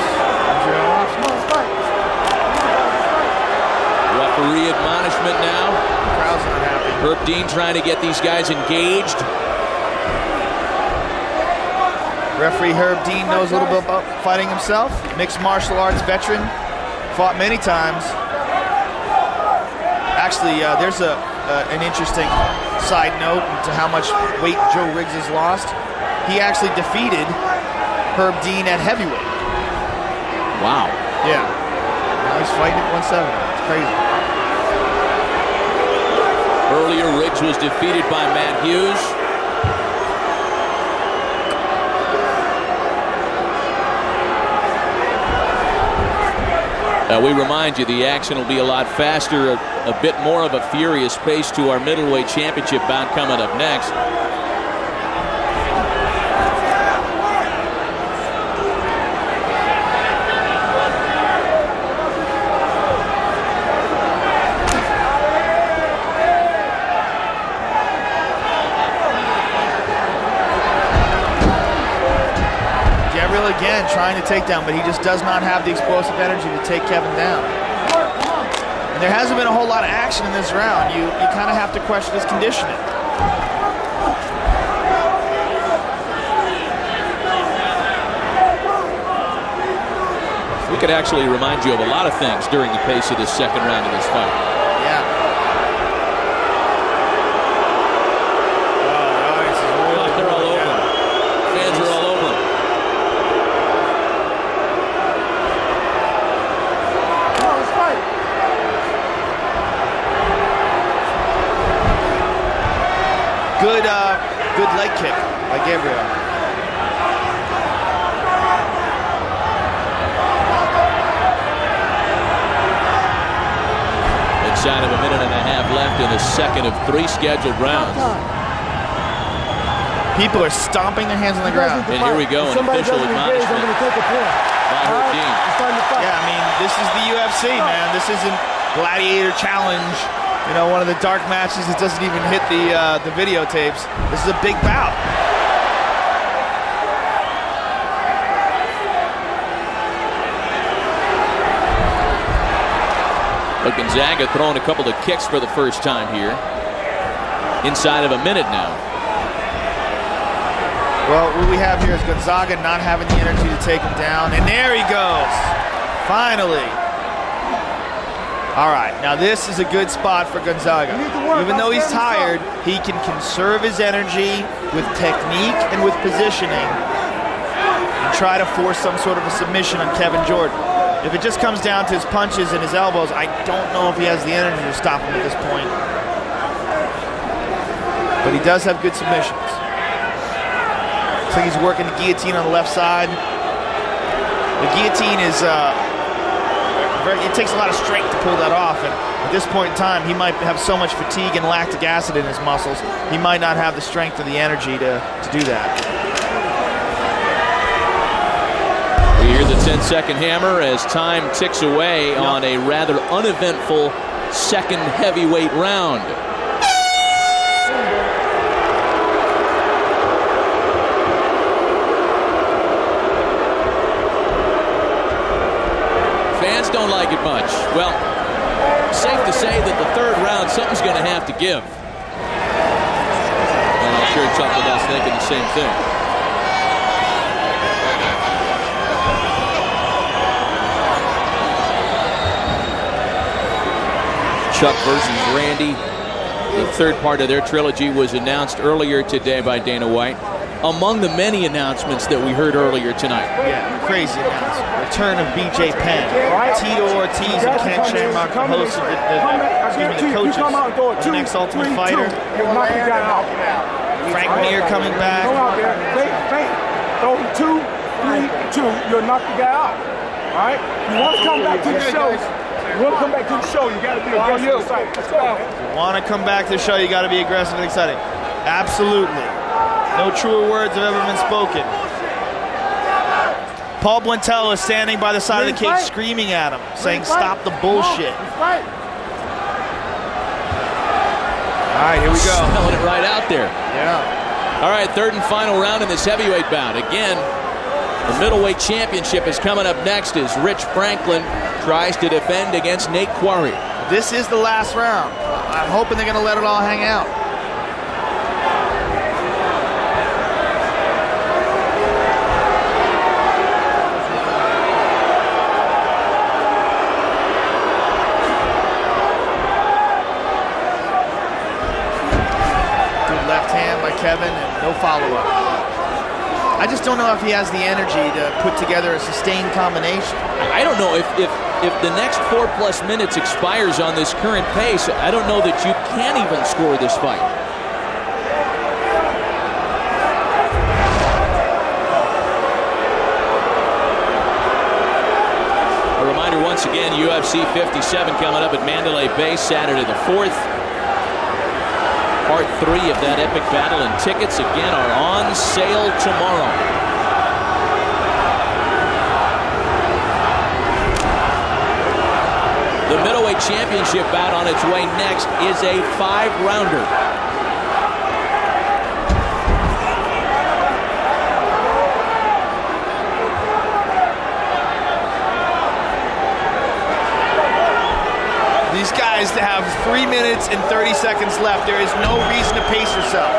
Referee admonishment now. The crowd's not happy. Herb Dean trying to get these guys engaged. Referee Herb Dean knows a little bit about fighting himself. Mixed martial arts veteran. Fought many times. Actually, there's an interesting side note to how much weight Joe Riggs has lost. He actually defeated Herb Dean at heavyweight. Wow. Yeah. Now he's fighting at 170. It's crazy. Earlier, Riggs was defeated by Matt Hughes. We remind you the action will be a lot faster, a bit more of a furious pace to our middleweight championship bout coming up next. Again, trying to take down, but he just does not have the explosive energy to take Kevin down. And there hasn't been a whole lot of action in this round. You kind of have to question his conditioning. We could actually remind you of a lot of things during the pace of this second round of this fight. Yeah. They're all over. Fans are all over. Good leg kick by Gabriel. Inside of a minute and a half left in the second of 3 scheduled rounds. People are stomping their hands on the ground. And here we go, an official admonishment. Yeah, I mean, this is the UFC, man. This isn't Gladiator Challenge. You know, one of the dark matches that doesn't even hit the videotapes. This is a big bout. But Gonzaga throwing a couple of kicks for the first time here. Inside of a minute now. Well, what we have here is Gonzaga not having the energy to take him down. And there he goes. Finally. All right, now this is a good spot for Gonzaga. Even though he's tired, he can conserve his energy with technique and with positioning and try to force some sort of a submission on Kevin Jordan. If it just comes down to his punches and his elbows, I don't know if he has the energy to stop him at this point. But he does have good submissions. Looks like he's working the guillotine on the left side. The guillotine is... it takes a lot of strength to pull that off, and at this point in time he might have so much fatigue and lactic acid in his muscles he might not have the strength or the energy to do that. We hear the 10-second hammer as time ticks away on a rather uneventful second heavyweight round. Don't like it much. Well, safe to say that the third round, something's going to have to give. And I'm sure Chuck with us thinking the same thing. Chuck versus Randy. The third part of their trilogy was announced earlier today by Dana White. Among the many announcements that we heard earlier tonight. Yeah, crazy announcement. Return of B.J. Penn. Tito Ortiz and Ken Shamrock, the hosts of the coaches of the next Ultimate Fighter. Frank Mir coming back. Go out there. Throw 2, 3, 2. You'll knock the guy out. All right? You want to come back to the show. You want to come back to the show, you got to be aggressive and exciting. Let's go. You want to come back to the show, you got to be aggressive and exciting. Absolutely. No truer words have ever been spoken. Paul Blantel is standing by the side of the cage screaming at him, saying, stop the bullshit. All right, here we go. Smelling it right out there. Yeah. All right, third and final round in this heavyweight bout. Again, the middleweight championship is coming up next as Rich Franklin tries to defend against Nate Quarry. This is the last round. I'm hoping they're going to let it all hang out. Kevin, and no follow-up. I just don't know if he has the energy to put together a sustained combination. I don't know if the next 4+ minutes expires on this current pace. I don't know that you can even score this fight. A reminder, reminder once again, UFC 57 coming up at Mandalay Bay Saturday the 4th. Part 3 of that epic battle, and tickets again are on sale tomorrow. The middleweight championship bout on its way next is a 5-rounder. These guys have 3 minutes and 30 seconds left. There is no reason to pace yourself.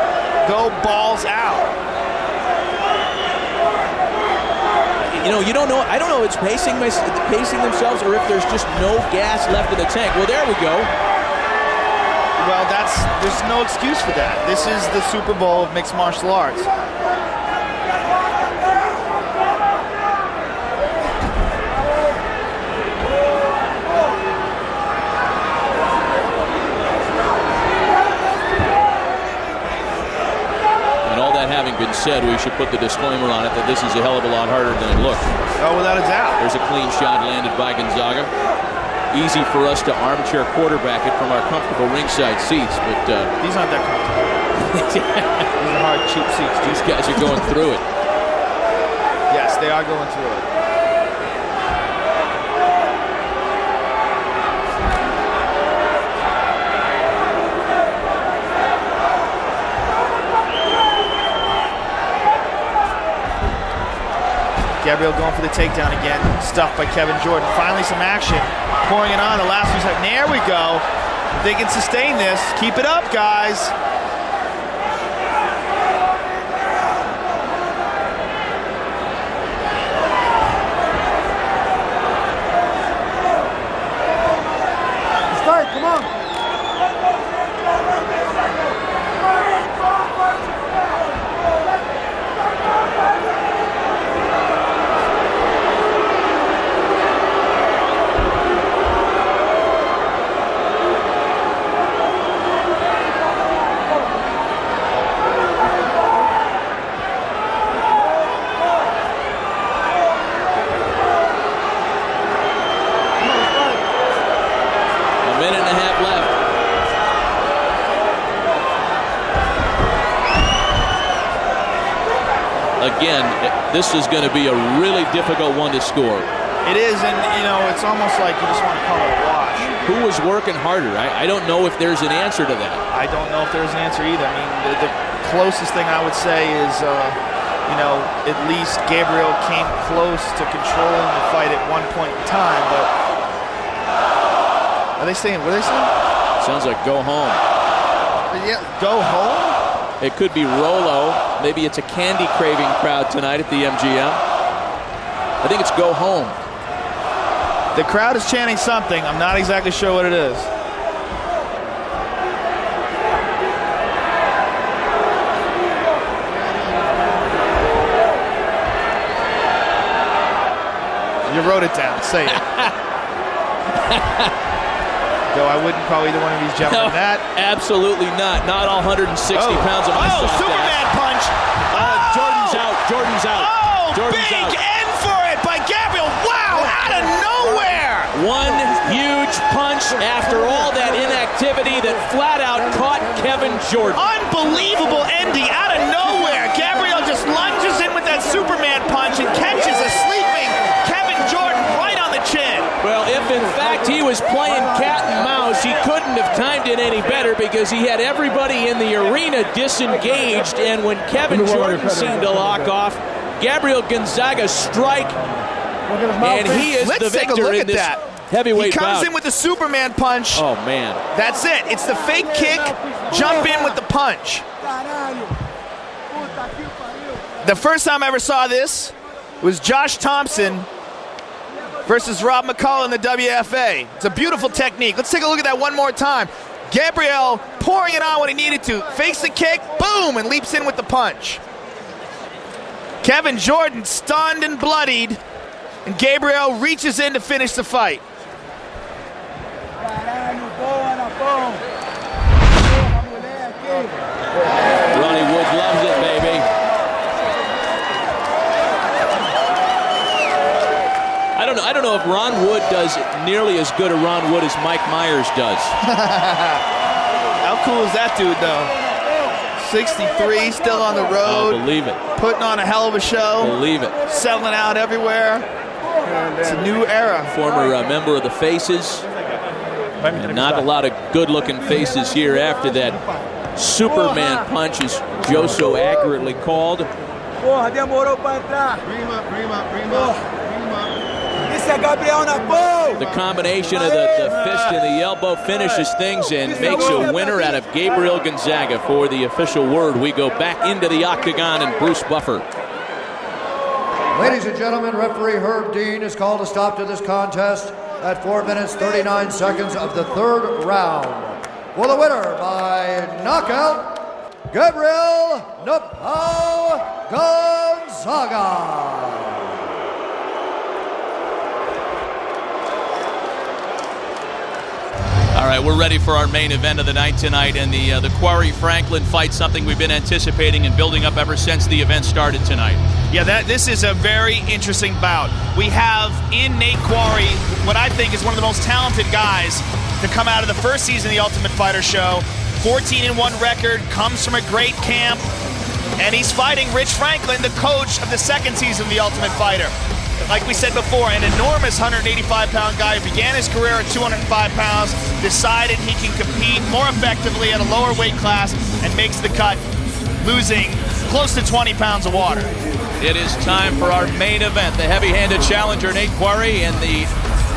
Go balls out. You don't know. I don't know if it's pacing themselves or if there's just no gas left in the tank. Well, there we go. Well, there's no excuse for that. This is the Super Bowl of mixed martial arts. Having been said, we should put the disclaimer on it that this is a hell of a lot harder than it looked. Oh, without a doubt. There's a clean shot landed by Gonzaga. Easy for us to armchair quarterback it from our comfortable ringside seats, but these aren't that comfortable. These are hard, cheap seats. These guys are going through it. Yes, they are going through it. Gabriel going for the takedown again. Stuffed by Kevin Jordan. Finally some action. Pouring it on the last few seconds. There we go. If they can sustain this. Keep it up, guys. Start, come on. Again, this is going to be a really difficult one to score. It is, and it's almost like you just want to call it a wash. Who was working harder? I don't know if there's an answer to that. I don't know if there's an answer either. I mean, the closest thing I would say is, at least Gabriel came close to controlling the fight at one point in time, but are they saying, what are they saying? Sounds like go home. Yeah, go home? It could be Rolo. Maybe it's a candy craving crowd tonight at the MGM. I think it's go home. The crowd is chanting something. I'm not exactly sure what it is. You wrote it down. Say it. Though I wouldn't call either one of these gentlemen that. Absolutely not. Not all 160 pounds of my Superman punch. Jordan's out. Jordan's out. Oh, Jordan's big out. end for it by Gabriel. Wow, out of nowhere. One huge punch after all that inactivity that flat out caught Kevin Jordan. Unbelievable ending out of nowhere. Gabriel just lunges in with that Superman punch and catches a sleeping Kevin Jordan right on the chin. Well, if in fact he was playing cat and mouse, he couldn't have timed it any better because he had everybody in the arena disengaged, and when Kevin Jordan seemed to lock off, Gabriel Gonzaga strike, and he is the victor in this heavyweight bout. He comes in with the Superman punch. Oh, man. That's it. It's the fake kick, jump in with the punch. The first time I ever saw this was Josh Thompson versus Rob McCullough in the WFA. It's a beautiful technique. Let's take a look at that one more time. Gabriel pouring it on when he needed to. Fakes the kick, boom, and leaps in with the punch. Kevin Jordan stunned and bloodied, and Gabriel reaches in to finish the fight. Ronnie Wood loves it, baby. I don't know if Ron Wood does nearly as good a Ron Wood as Mike Myers does. How cool is that dude, though? 63, still on the road. Oh, believe it. Putting on a hell of a show. Believe it. Selling out everywhere. It's a new era. Former member of the Faces. And not a lot of good-looking faces here after that Superman punch, as Joe so accurately called. The combination of the fist and the elbow finishes things and makes a winner out of Gabriel Gonzaga. For the official word, we go back into the octagon and Bruce Buffer. Ladies and gentlemen, referee Herb Dean has called a stop to this contest at 4 minutes 39 seconds of the third round. For the winner by knockout, Gabriel Napao Gonzaga. All right, we're ready for our main event of the night tonight, and the Quarry Franklin fight, something we've been anticipating and building up ever since the event started tonight. Yeah, this is a very interesting bout. We have in Nate Quarry what I think is one of the most talented guys to come out of the first season of the Ultimate Fighter show. 14-1 record, comes from a great camp, and he's fighting Rich Franklin, the coach of the second season of the Ultimate Fighter. Like we said before, an enormous 185-pound guy who began his career at 205 pounds, decided he can compete more effectively at a lower weight class, and makes the cut, losing close to 20 pounds of water. It is time for our main event. The heavy-handed challenger, Nate Quarry, and the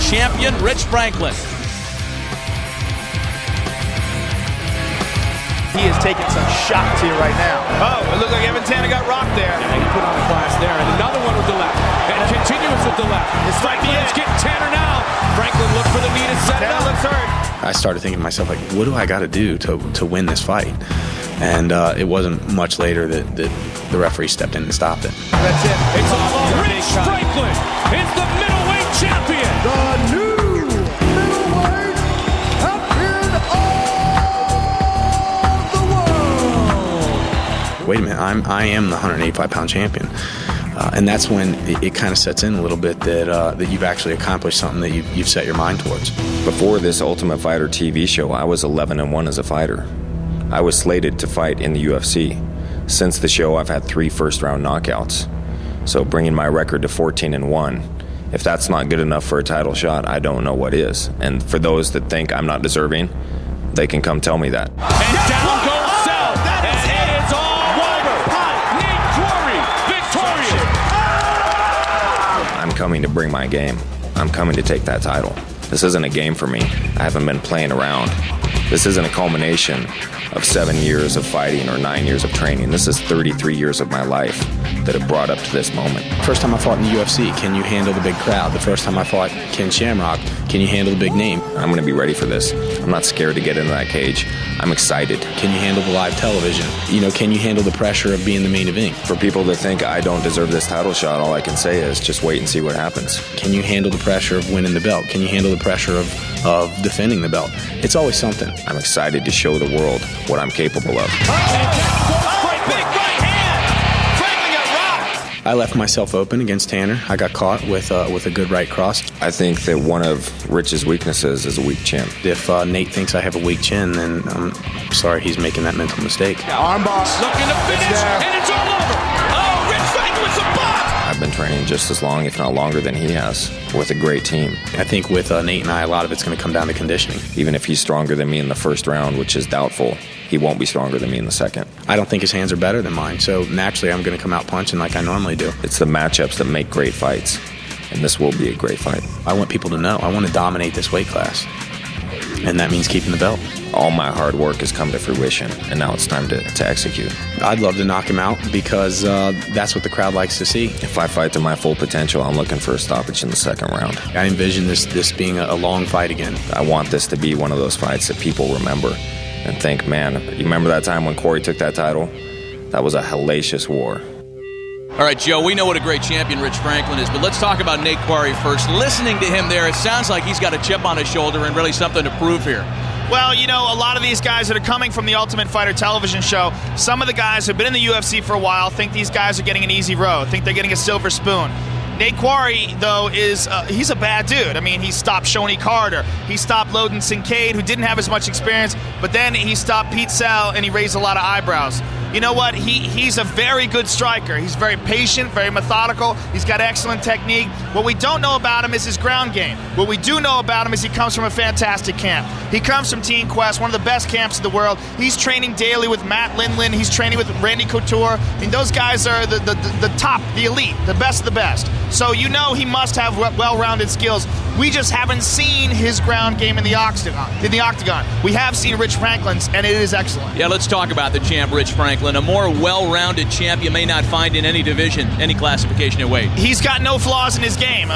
champion, Rich Franklin. He is taking some shots here right now. Oh, it looked like Evan Tanner got rocked there. Yeah, he put on a class there, and another one with the left, and continuous with the left. Franklin is getting Tanner now. Franklin looked for the knee to set it up. Looks hurt. I started thinking to myself, like, what do I got to do to win this fight? And it wasn't much later that the referee stepped in and stopped it. That's it. It's all over. Rich Franklin is the middleweight champion. The new middleweight champion of the world. Wait a minute, I am the 185-pound champion. And that's when it kind of sets in a little bit that you've actually accomplished something that you've set your mind towards. Before this Ultimate Fighter TV show, I was 11-1 as a fighter. I was slated to fight in the UFC. Since the show, I've had 3 first-round knockouts. So bringing my record to 14-1, if that's not good enough for a title shot, I don't know what is. And for those that think I'm not deserving, they can come tell me that. And down goes Sal, and it is all over. Nate Quarry, victorious. I'm coming to bring my game. I'm coming to take that title. This isn't a game for me. I haven't been playing around. This isn't a culmination of 7 years of fighting or 9 years of training. This is 33 years of my life that have brought up to this moment. First time I fought in the UFC, can you handle the big crowd? The first time I fought Ken Shamrock, can you handle the big name? I'm going to be ready for this. I'm not scared to get into that cage. I'm excited. Can you handle the live television? Can you handle the pressure of being the main event? For people that think I don't deserve this title shot, all I can say is just wait and see what happens. Can you handle the pressure of winning the belt? Can you handle the pressure of defending the belt? It's always something. I'm excited to show the world what I'm capable of. I left myself open against Tanner. I got caught with a good right cross. I think that one of Rich's weaknesses is a weak chin. If Nate thinks I have a weak chin, then I'm sorry he's making that mental mistake. Armbar looking to finish, and it's all over. Oh, Rich Franklin with some block. I've been training just as long, if not longer, than he has, with a great team. I think with Nate and I, a lot of it's going to come down to conditioning. Even if he's stronger than me in the first round, which is doubtful, he won't be stronger than me in the second. I don't think his hands are better than mine, so naturally I'm going to come out punching like I normally do. It's the matchups that make great fights, and this will be a great fight. I want people to know I want to dominate this weight class, and that means keeping the belt. All my hard work has come to fruition, and now it's time to execute. I'd love to knock him out because that's what the crowd likes to see. If I fight to my full potential, I'm looking for a stoppage in the second round. I envision this being a long fight again. I want this to be one of those fights that people remember and think, man, you remember that time when Corey took that title? That was a hellacious war. All right, Joe, we know what a great champion Rich Franklin is, but let's talk about Nate Quarry first. Listening to him there, it sounds like he's got a chip on his shoulder and really something to prove here. Well, a lot of these guys that are coming from the Ultimate Fighter television show, some of the guys who've been in the UFC for a while think these guys are getting an easy road, think they're getting a silver spoon. Nate Quarry, though, he's a bad dude. I mean, he stopped Shoney Carter. He stopped Loden Kincaid, who didn't have as much experience, but then he stopped Pete Sell, and he raised a lot of eyebrows. You know what? He's a very good striker. He's very patient, very methodical. He's got excellent technique. What we don't know about him is his ground game. What we do know about him is he comes from a fantastic camp. He comes from Team Quest, one of the best camps in the world. He's training daily with Matt Lindland. He's training with Randy Couture. I mean, those guys are the top, the elite, the best of the best. So you know he must have well-rounded skills. We just haven't seen his ground game in the octagon. We have seen Rich Franklin's, and it is excellent. Yeah, let's talk about the champ, Rich Franklin. A more well-rounded champ you may not find in any division, any classification at weight. He's got no flaws in his game.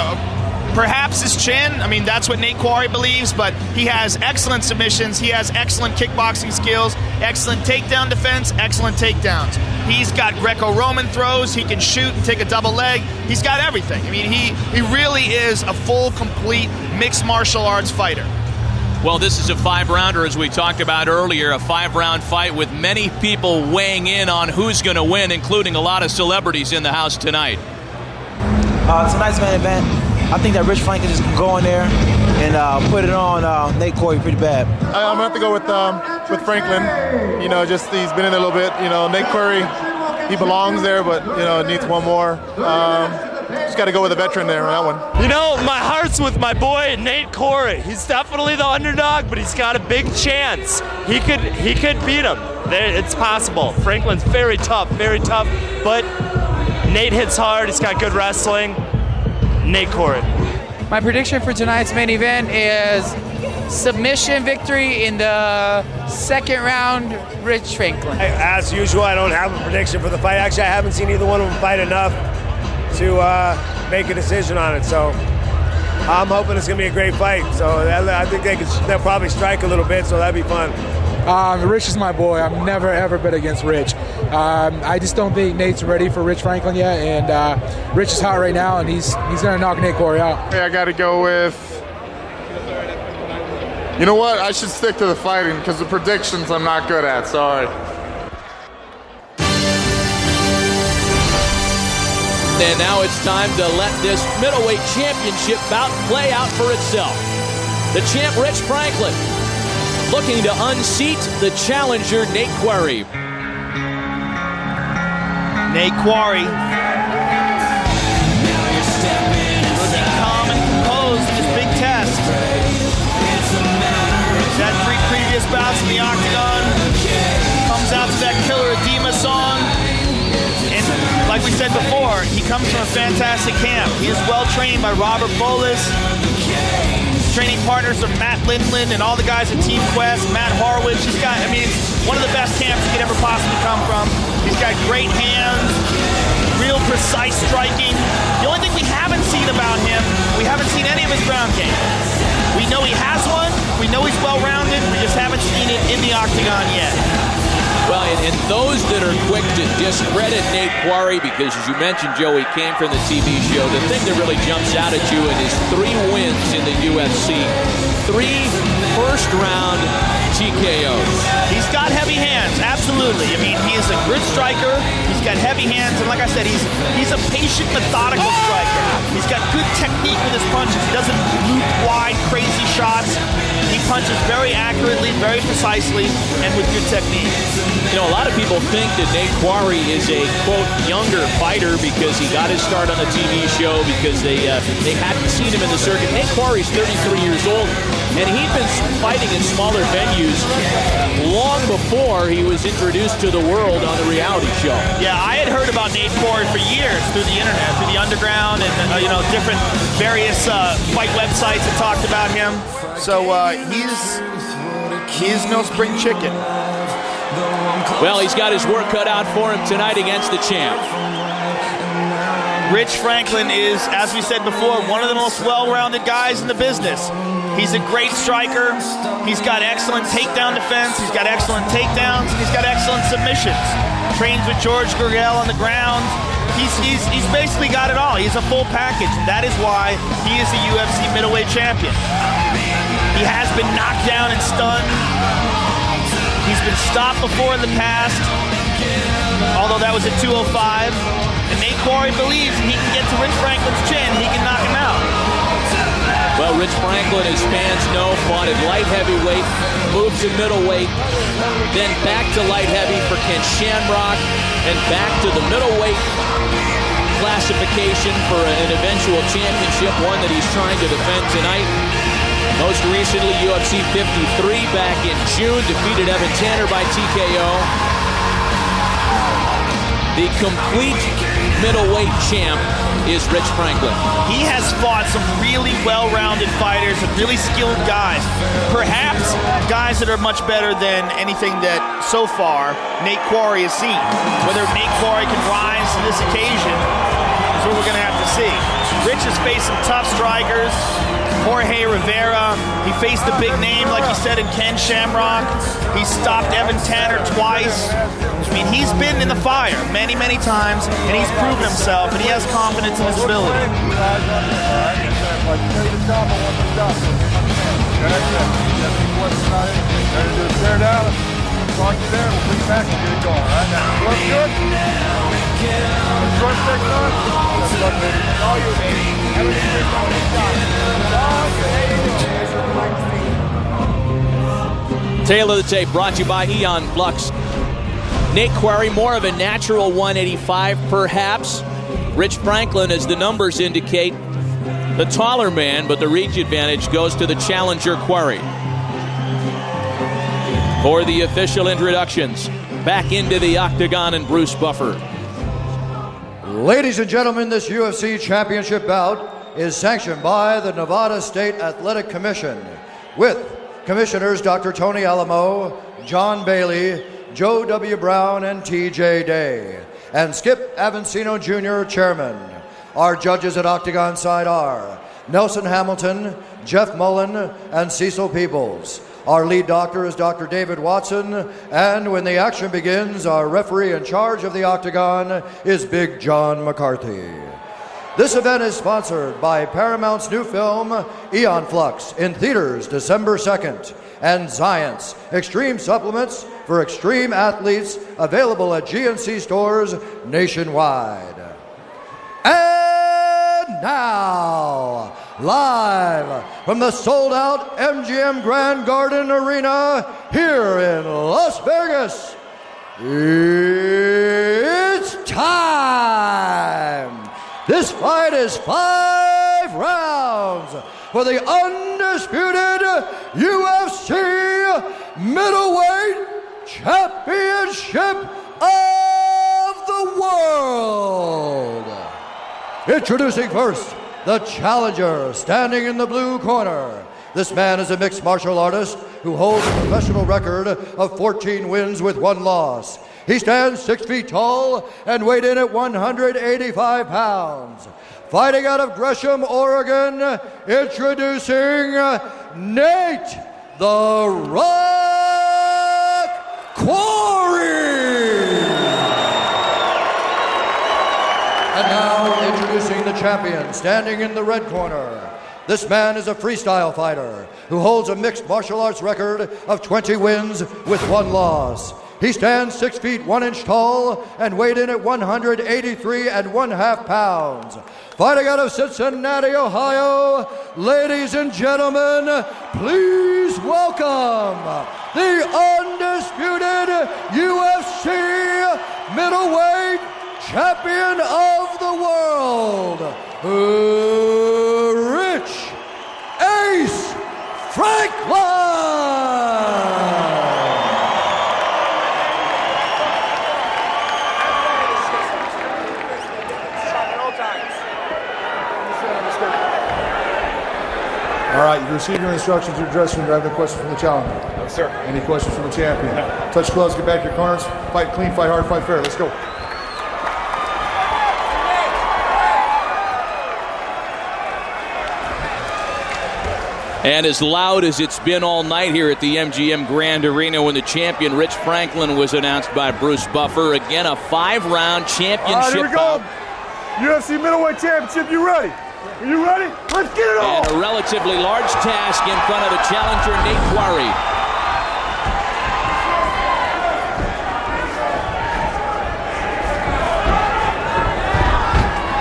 Perhaps his chin, I mean, that's what Nate Quarry believes, but he has excellent submissions, he has excellent kickboxing skills, excellent takedown defense, excellent takedowns. He's got Greco-Roman throws, he can shoot and take a double leg, he's got everything. I mean, he really is a full, complete mixed martial arts fighter. Well, this is a 5-rounder, as we talked about earlier, a 5-round fight with many people weighing in on who's going to win, including a lot of celebrities in the house tonight. Tonight's main event, I think that Rich Franklin just can go in there and put it on Nate Quarry pretty bad. I'm going to have to go with Franklin. You know, just he's been in a little bit. You know, Nate Quarry, he belongs there, but, you know, needs one more. Just got to go with a veteran there on that one. You know, my heart's with my boy Nate Quarry. He's definitely the underdog, but he's got a big chance. He could beat him. It's possible. Franklin's very tough, but Nate hits hard. He's got good wrestling. Nate Quarry. My prediction for tonight's main event is submission victory in the second round, Rich Franklin. As usual, I don't have a prediction for the fight. Actually, I haven't seen either one of them fight enough to make a decision on it. So I'm hoping it's going to be a great fight. So I think they'll probably strike a little bit, so that'd be fun. Rich is my boy. I've never, ever bet against Rich. I just don't think Nate's ready for Rich Franklin yet, and Rich is hot right now, and he's going to knock Nate Quarry out. Hey, I got to go with... You know what? I should stick to the fighting, because the predictions I'm not good at. Sorry. And now it's time to let this middleweight championship bout play out for itself. The champ, Rich Franklin, looking to unseat the challenger, Nate Quarry. Nate Quarry. Looking calm and composed in this big test. He's had 3 previous bouts in the octagon. Comes out to that Killer Edema song. And like we said before, he comes from a fantastic camp. He is well trained by Robert Bolus. Training partners are Matt Lindland and all the guys at Team Quest, Matt Harwich. He's got, it's one of the best camps you could ever possibly come from. He's got great hands, real precise striking. The only thing we haven't seen about him, we haven't seen any of his ground game. We know he has one, we know he's well-rounded, we just haven't seen it in the octagon yet. Well, and those that are quick to discredit Nate Quarry, because as you mentioned, Joe, he came from the TV show, the thing that really jumps out at you is 3 wins in the UFC, 3 first-round TKOs. He's got heavy hands, absolutely. He is a good striker. He's got heavy hands, and like I said, he's a patient, methodical striker. He's got good technique with his punches. He doesn't loop wide, crazy shots. He punches very accurately, very precisely, and with good technique. You know, a lot of people think that Nate Quarry is a, quote, younger fighter because he got his start on the TV show, because they hadn't seen him in the circuit. Nate Quarry's 33 years old, and he'd been fighting in smaller venues long before he was introduced to the world on the reality show. Yeah, I had heard about Nate Quarry for years through the internet, through the underground, and different various fight websites that talked about him. So he's no spring chicken. Well, he's got his work cut out for him tonight against the champ. Rich Franklin is, as we said before, one of the most well-rounded guys in the business. He's a great striker. He's got excellent takedown defense. He's got excellent takedowns. And he's got excellent submissions. Trains with George Gurgel on the ground. He's basically got it all. He's a full package. That is why he is the UFC middleweight champion. He has been knocked down and stunned. He's been stopped before in the past, although that was at 205. And Nate Quarry believes he can get to Rich Franklin's chin, he can knock him out. Well, Rich Franklin, as fans know, fought at light heavyweight, moved to middleweight, then back to light heavy for Ken Shamrock, and back to the middleweight classification for an eventual championship, one that he's trying to defend tonight. Most recently, UFC 53 back in June, defeated Evan Tanner by TKO. The complete middleweight champ is Rich Franklin. He has fought some really well-rounded fighters and really skilled guys. Perhaps guys that are much better than anything that, so far, Nate Quarry has seen. Whether Nate Quarry can rise to this occasion is what we're going to have to see. Rich has faced some tough strikers. Jorge Rivera, he faced a big name, like he said, in Ken Shamrock. He stopped Evan Tanner twice. I mean, he's been in the fire many, many times, and he's proven himself, and he has confidence in his ability. Tail of the tape brought to you by Eon Flux. Nate Quarry, more of a natural 185 perhaps. Rich Franklin, as the numbers indicate, the taller man, but the reach advantage goes to the challenger Quarry. For the official introductions, back into the octagon and Bruce Buffer. Ladies and gentlemen, this UFC championship bout is sanctioned by the Nevada State Athletic Commission with Commissioners Dr. Tony Alamo, John Bailey, Joe W. Brown, and T.J. Day, and Skip Avancino Jr., Chairman. Our judges at Octagon side are Nelson Hamilton, Jeff Mullen, and Cecil Peoples. Our lead doctor is Dr. David Watson, and when the action begins, our referee in charge of the Octagon is Big John McCarthy. This event is sponsored by Paramount's new film, Eon Flux, in theaters December 2nd, and Zions, extreme supplements for extreme athletes, available at GNC stores nationwide. And now, live from the sold-out MGM Grand Garden Arena here in Las Vegas, it's time! This fight is 5 rounds for the undisputed UFC Middleweight Championship of the World. Introducing first, the challenger standing in the blue corner. This man is a mixed martial artist who holds a professional record of 14 wins with 1 loss. He stands 6 feet tall and weighed in at 185 pounds. Fighting out of Gresham, Oregon, introducing Nate "The Rock" Quarry. And now introducing the champion, standing in the red corner. This man is a freestyle fighter who holds a mixed martial arts record of 20 wins with 1 loss. He stands 6 feet 1 inch tall and weighed in at 183 1/2 pounds. Fighting out of Cincinnati, Ohio, ladies and gentlemen, please welcome the undisputed UFC middleweight champion of the world, Rich Ace Franklin. All right, you received your instructions to your dressing room. Do you have any questions from the challenger? No, sir. Any questions from the champion? Touch gloves, get back to your corners. Fight clean, fight hard, fight fair. Let's go. And as loud as it's been all night here at the MGM Grand Arena when the champion Rich Franklin was announced by Bruce Buffer. Again, a 5-round championship Here we go. UFC middleweight championship, you ready? Are you ready? Let's get it on! And a relatively large task in front of the challenger, Nate Quarry.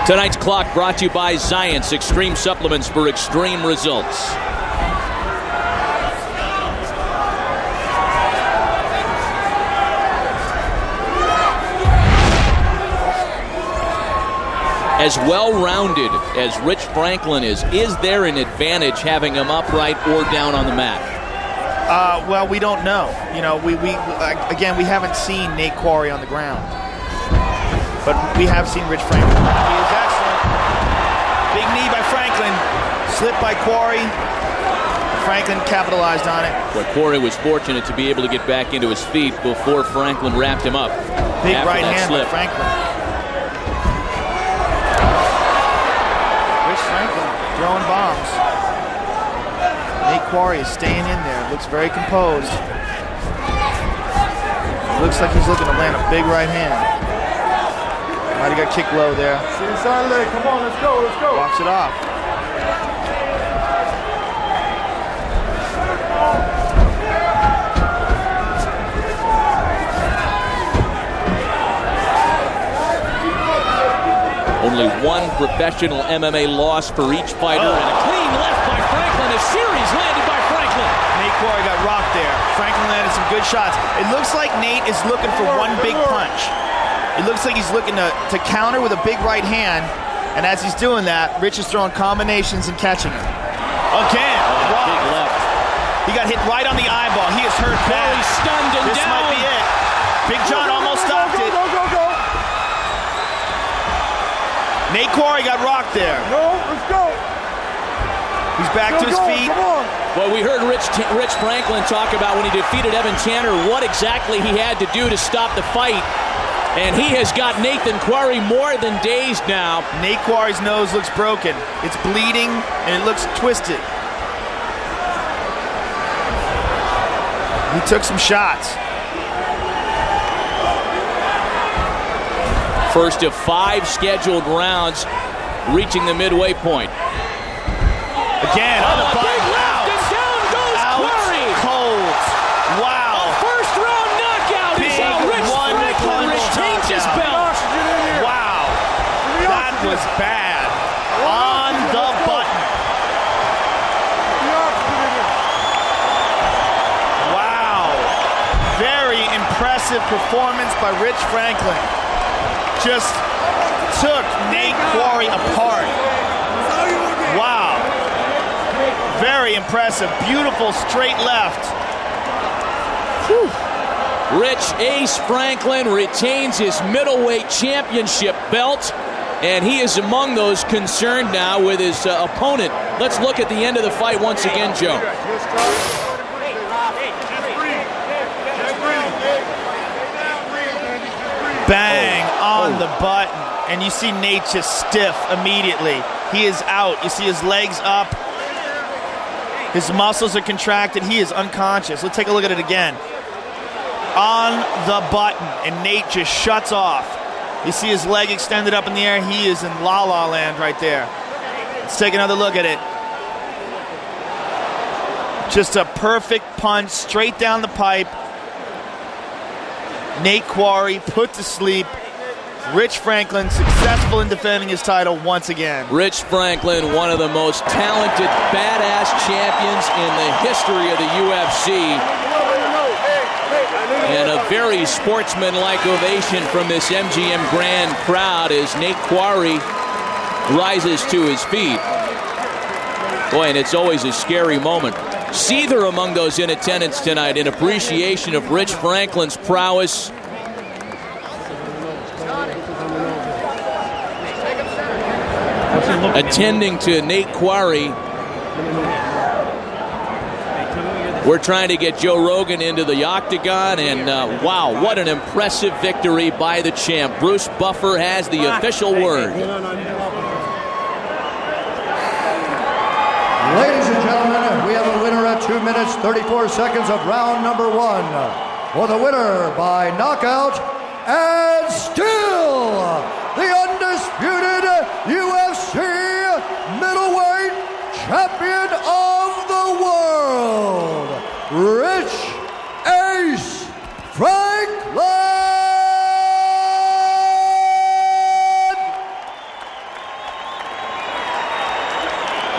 Tonight's clock brought to you by Zions Extreme Supplements for extreme results. As well-rounded as Rich Franklin is there an advantage having him upright or down on the mat? Well, we don't know. You know, we haven't seen Nate Quarry on the ground, but we have seen Rich Franklin. He is excellent. Big knee by Franklin, slip by Quarry. Franklin capitalized on it. But Quarry was fortunate to be able to get back into his feet before Franklin wrapped him up. Big right hand by Franklin. Throwing bombs. Nate Quarry is staying in there. Looks very composed. Looks like he's looking to land a big right hand. Might have got kicked low there. See inside leg. Come on, let's go, let's go. Walks it off. Only one professional MMA loss for each fighter, and a clean left by Franklin. A series landed by Franklin. Nate Quarry got rocked there. Franklin landed some good shots. It looks like Nate is looking for one big punch. It looks like he's looking to counter with a big right hand, and as he's doing that, Rich is throwing combinations and catching him. Again, big left. He got hit right on the eyeball. He is hurt bad. He's stunned and this down. Might be it. Big John almost stopped it. Go. Nate Quarry got rocked there. No, let's go. He's back to his feet. Come on. Well, we heard Rich Franklin talk about when he defeated Evan Chandler what exactly he had to do to stop the fight. And he has got Nathan Quarry more than dazed now. Nate Quarry's nose looks broken. It's bleeding and it looks twisted. He took some shots. First of 5 scheduled rounds, reaching the midway point. Again, on the button. Left and down goes Quarry. Cold. Wow. First round knockout is how Rich Franklin retains his belt. Wow. That was bad. On the button. Wow. Very impressive performance by Rich Franklin. Just took Nate Quarry apart. Wow. Very impressive. Beautiful straight left. Whew. Rich Ace Franklin retains his middleweight championship belt, and he is among those concerned now with his opponent. Let's look at the end of the fight once again, Joe. Bang on the button, and you see Nate just stiff immediately. He is out. You see his legs up. His muscles are contracted. He is unconscious. Let's take a look at it again. On the button, and Nate just shuts off. You see his leg extended up in the air. He is in la-la land right there. Let's take another look at it. Just a perfect punch straight down the pipe. Nate Quarry put to sleep. Rich Franklin successful in defending his title once again. Rich Franklin, one of the most talented, badass champions in the history of the UFC. And a very sportsmanlike ovation from this MGM Grand crowd as Nate Quarry rises to his feet. Boy, and it's always a scary moment. Seether among those in attendance tonight in appreciation of Rich Franklin's prowess. Attending to Nate Quarry. We're trying to get Joe Rogan into the octagon, and wow, what an impressive victory by the champ. Bruce Buffer has the official word. Ladies and gentlemen, we have a winner at 2 minutes, 34 seconds of round number 1. For the winner by knockout, and still the undisputed UFC middleweight champion of the world, Rich Ace Franklin!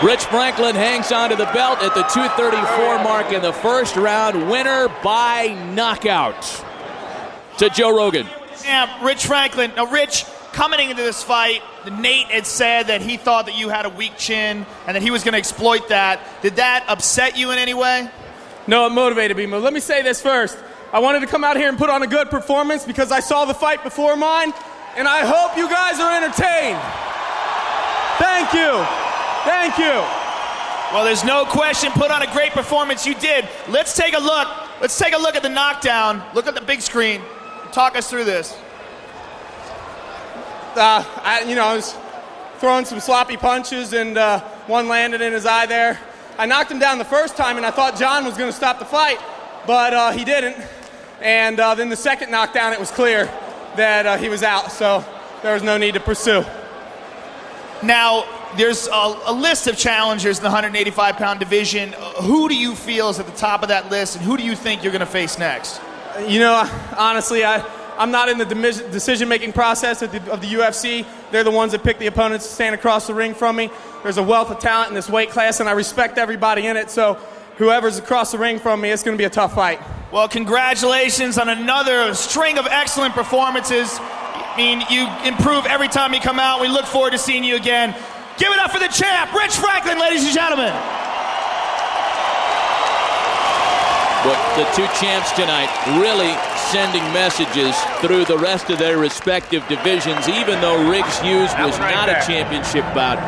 Rich Franklin hangs onto the belt at the 234 mark in the first round. Winner by knockout. To Joe Rogan. Yeah, Rich Franklin. Now, Rich, coming into this fight, Nate had said that he thought that you had a weak chin and that he was going to exploit that. Did that upset you in any way? No, it motivated me. But let me say this first. I wanted to come out here and put on a good performance because I saw the fight before mine, and I hope you guys are entertained. Thank you. Thank you. Well, there's no question. Put on a great performance. You did. Let's take a look. Let's take a look at the knockdown. Look at the big screen. Talk us through this. I was throwing some sloppy punches, and one landed in his eye there. I knocked him down the first time, and I thought John was going to stop the fight, but he didn't. And then the second knockdown, it was clear that he was out, so there was no need to pursue. Now, there's a list of challengers in the 185-pound division. Who do you feel is at the top of that list, and who do you think you're going to face next? Honestly, I'm not in the decision-making process of the UFC. They're the ones that pick the opponents to stand across the ring from me. There's a wealth of talent in this weight class, and I respect everybody in it, so whoever's across the ring from me, it's going to be a tough fight. Well, congratulations on another string of excellent performances. I mean, you improve every time you come out. We look forward to seeing you again. Give it up for the champ, Rich Franklin, ladies and gentlemen. But the two champs tonight really sending messages through the rest of their respective divisions, even though Riggs Hughes was not a championship bout.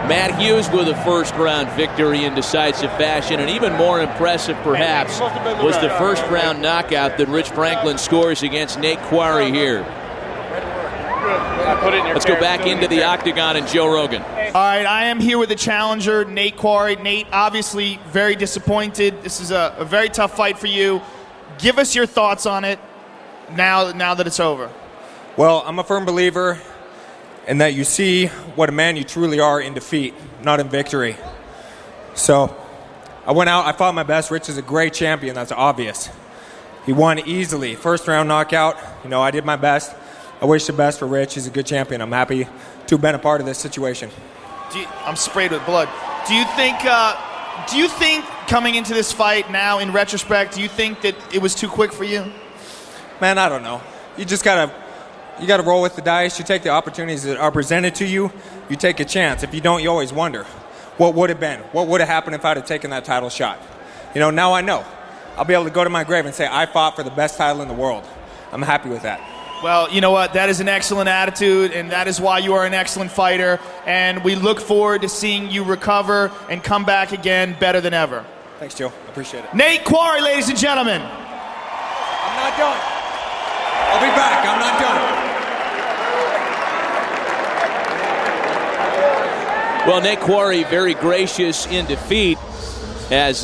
Matt Hughes with a first-round victory in decisive fashion, and even more impressive, perhaps, was the first-round knockout that Rich Franklin scores against Nate Quarry here. Let's go back into the octagon and Joe Rogan. All right, I am here with the challenger, Nate Quarry. Nate, obviously very disappointed. This is a very tough fight for you. Give us your thoughts on it now that it's over. Well, I'm a firm believer in that you see what a man you truly are in defeat, not in victory. So I went out, I fought my best. Rich is a great champion, that's obvious. He won easily, first round knockout. I did my best. I wish the best for Rich. He's a good champion. I'm happy to have been a part of this situation. I'm sprayed with blood. Do you think coming into this fight now, in retrospect, do you think that it was too quick for you? Man, I don't know. You just gotta roll with the dice. You take the opportunities that are presented to you. You take a chance. If you don't, you always wonder, what would have been? What would have happened if I'd have taken that title shot? Now I know. I'll be able to go to my grave and say, I fought for the best title in the world. I'm happy with that. Well, you know what? That is an excellent attitude, and that is why you are an excellent fighter. And we look forward to seeing you recover and come back again better than ever. Thanks, Joe. I appreciate it. Nate Quarry, ladies and gentlemen. I'm not done. I'll be back. I'm not done. Well, Nate Quarry very gracious in defeat, as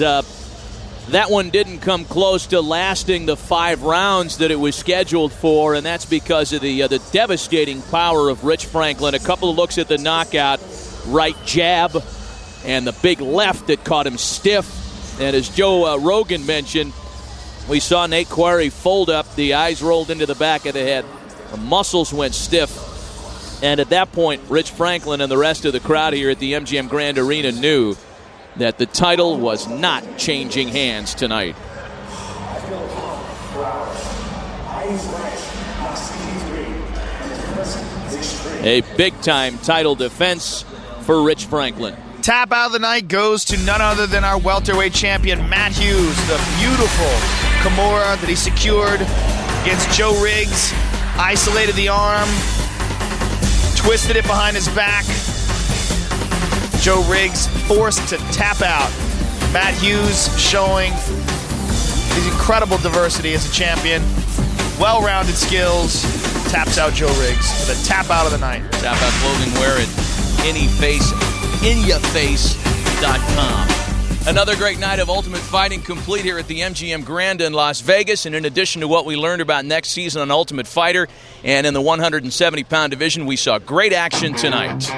that one didn't come close to lasting the 5 rounds that it was scheduled for, and that's because of the devastating power of Rich Franklin. A couple of looks at the knockout, right jab, and the big left that caught him stiff. And as Joe Rogan mentioned, we saw Nate Quarry fold up, the eyes rolled into the back of the head, the muscles went stiff, and at that point, Rich Franklin and the rest of the crowd here at the MGM Grand Arena knew that the title was not changing hands tonight. A big-time title defense for Rich Franklin. Tap out of the night goes to none other than our welterweight champion, Matt Hughes. The beautiful Kimura that he secured against Joe Riggs. Isolated the arm, twisted it behind his back. Joe Riggs forced to tap out. Matt Hughes showing his incredible diversity as a champion. Well-rounded skills. Taps out Joe Riggs with a tap out of the night. Tap out clothing, wear it. InYaFace.com. Another great night of Ultimate Fighting complete here at the MGM Grand in Las Vegas. And in addition to what we learned about next season on Ultimate Fighter and in the 170-pound division, we saw great action tonight.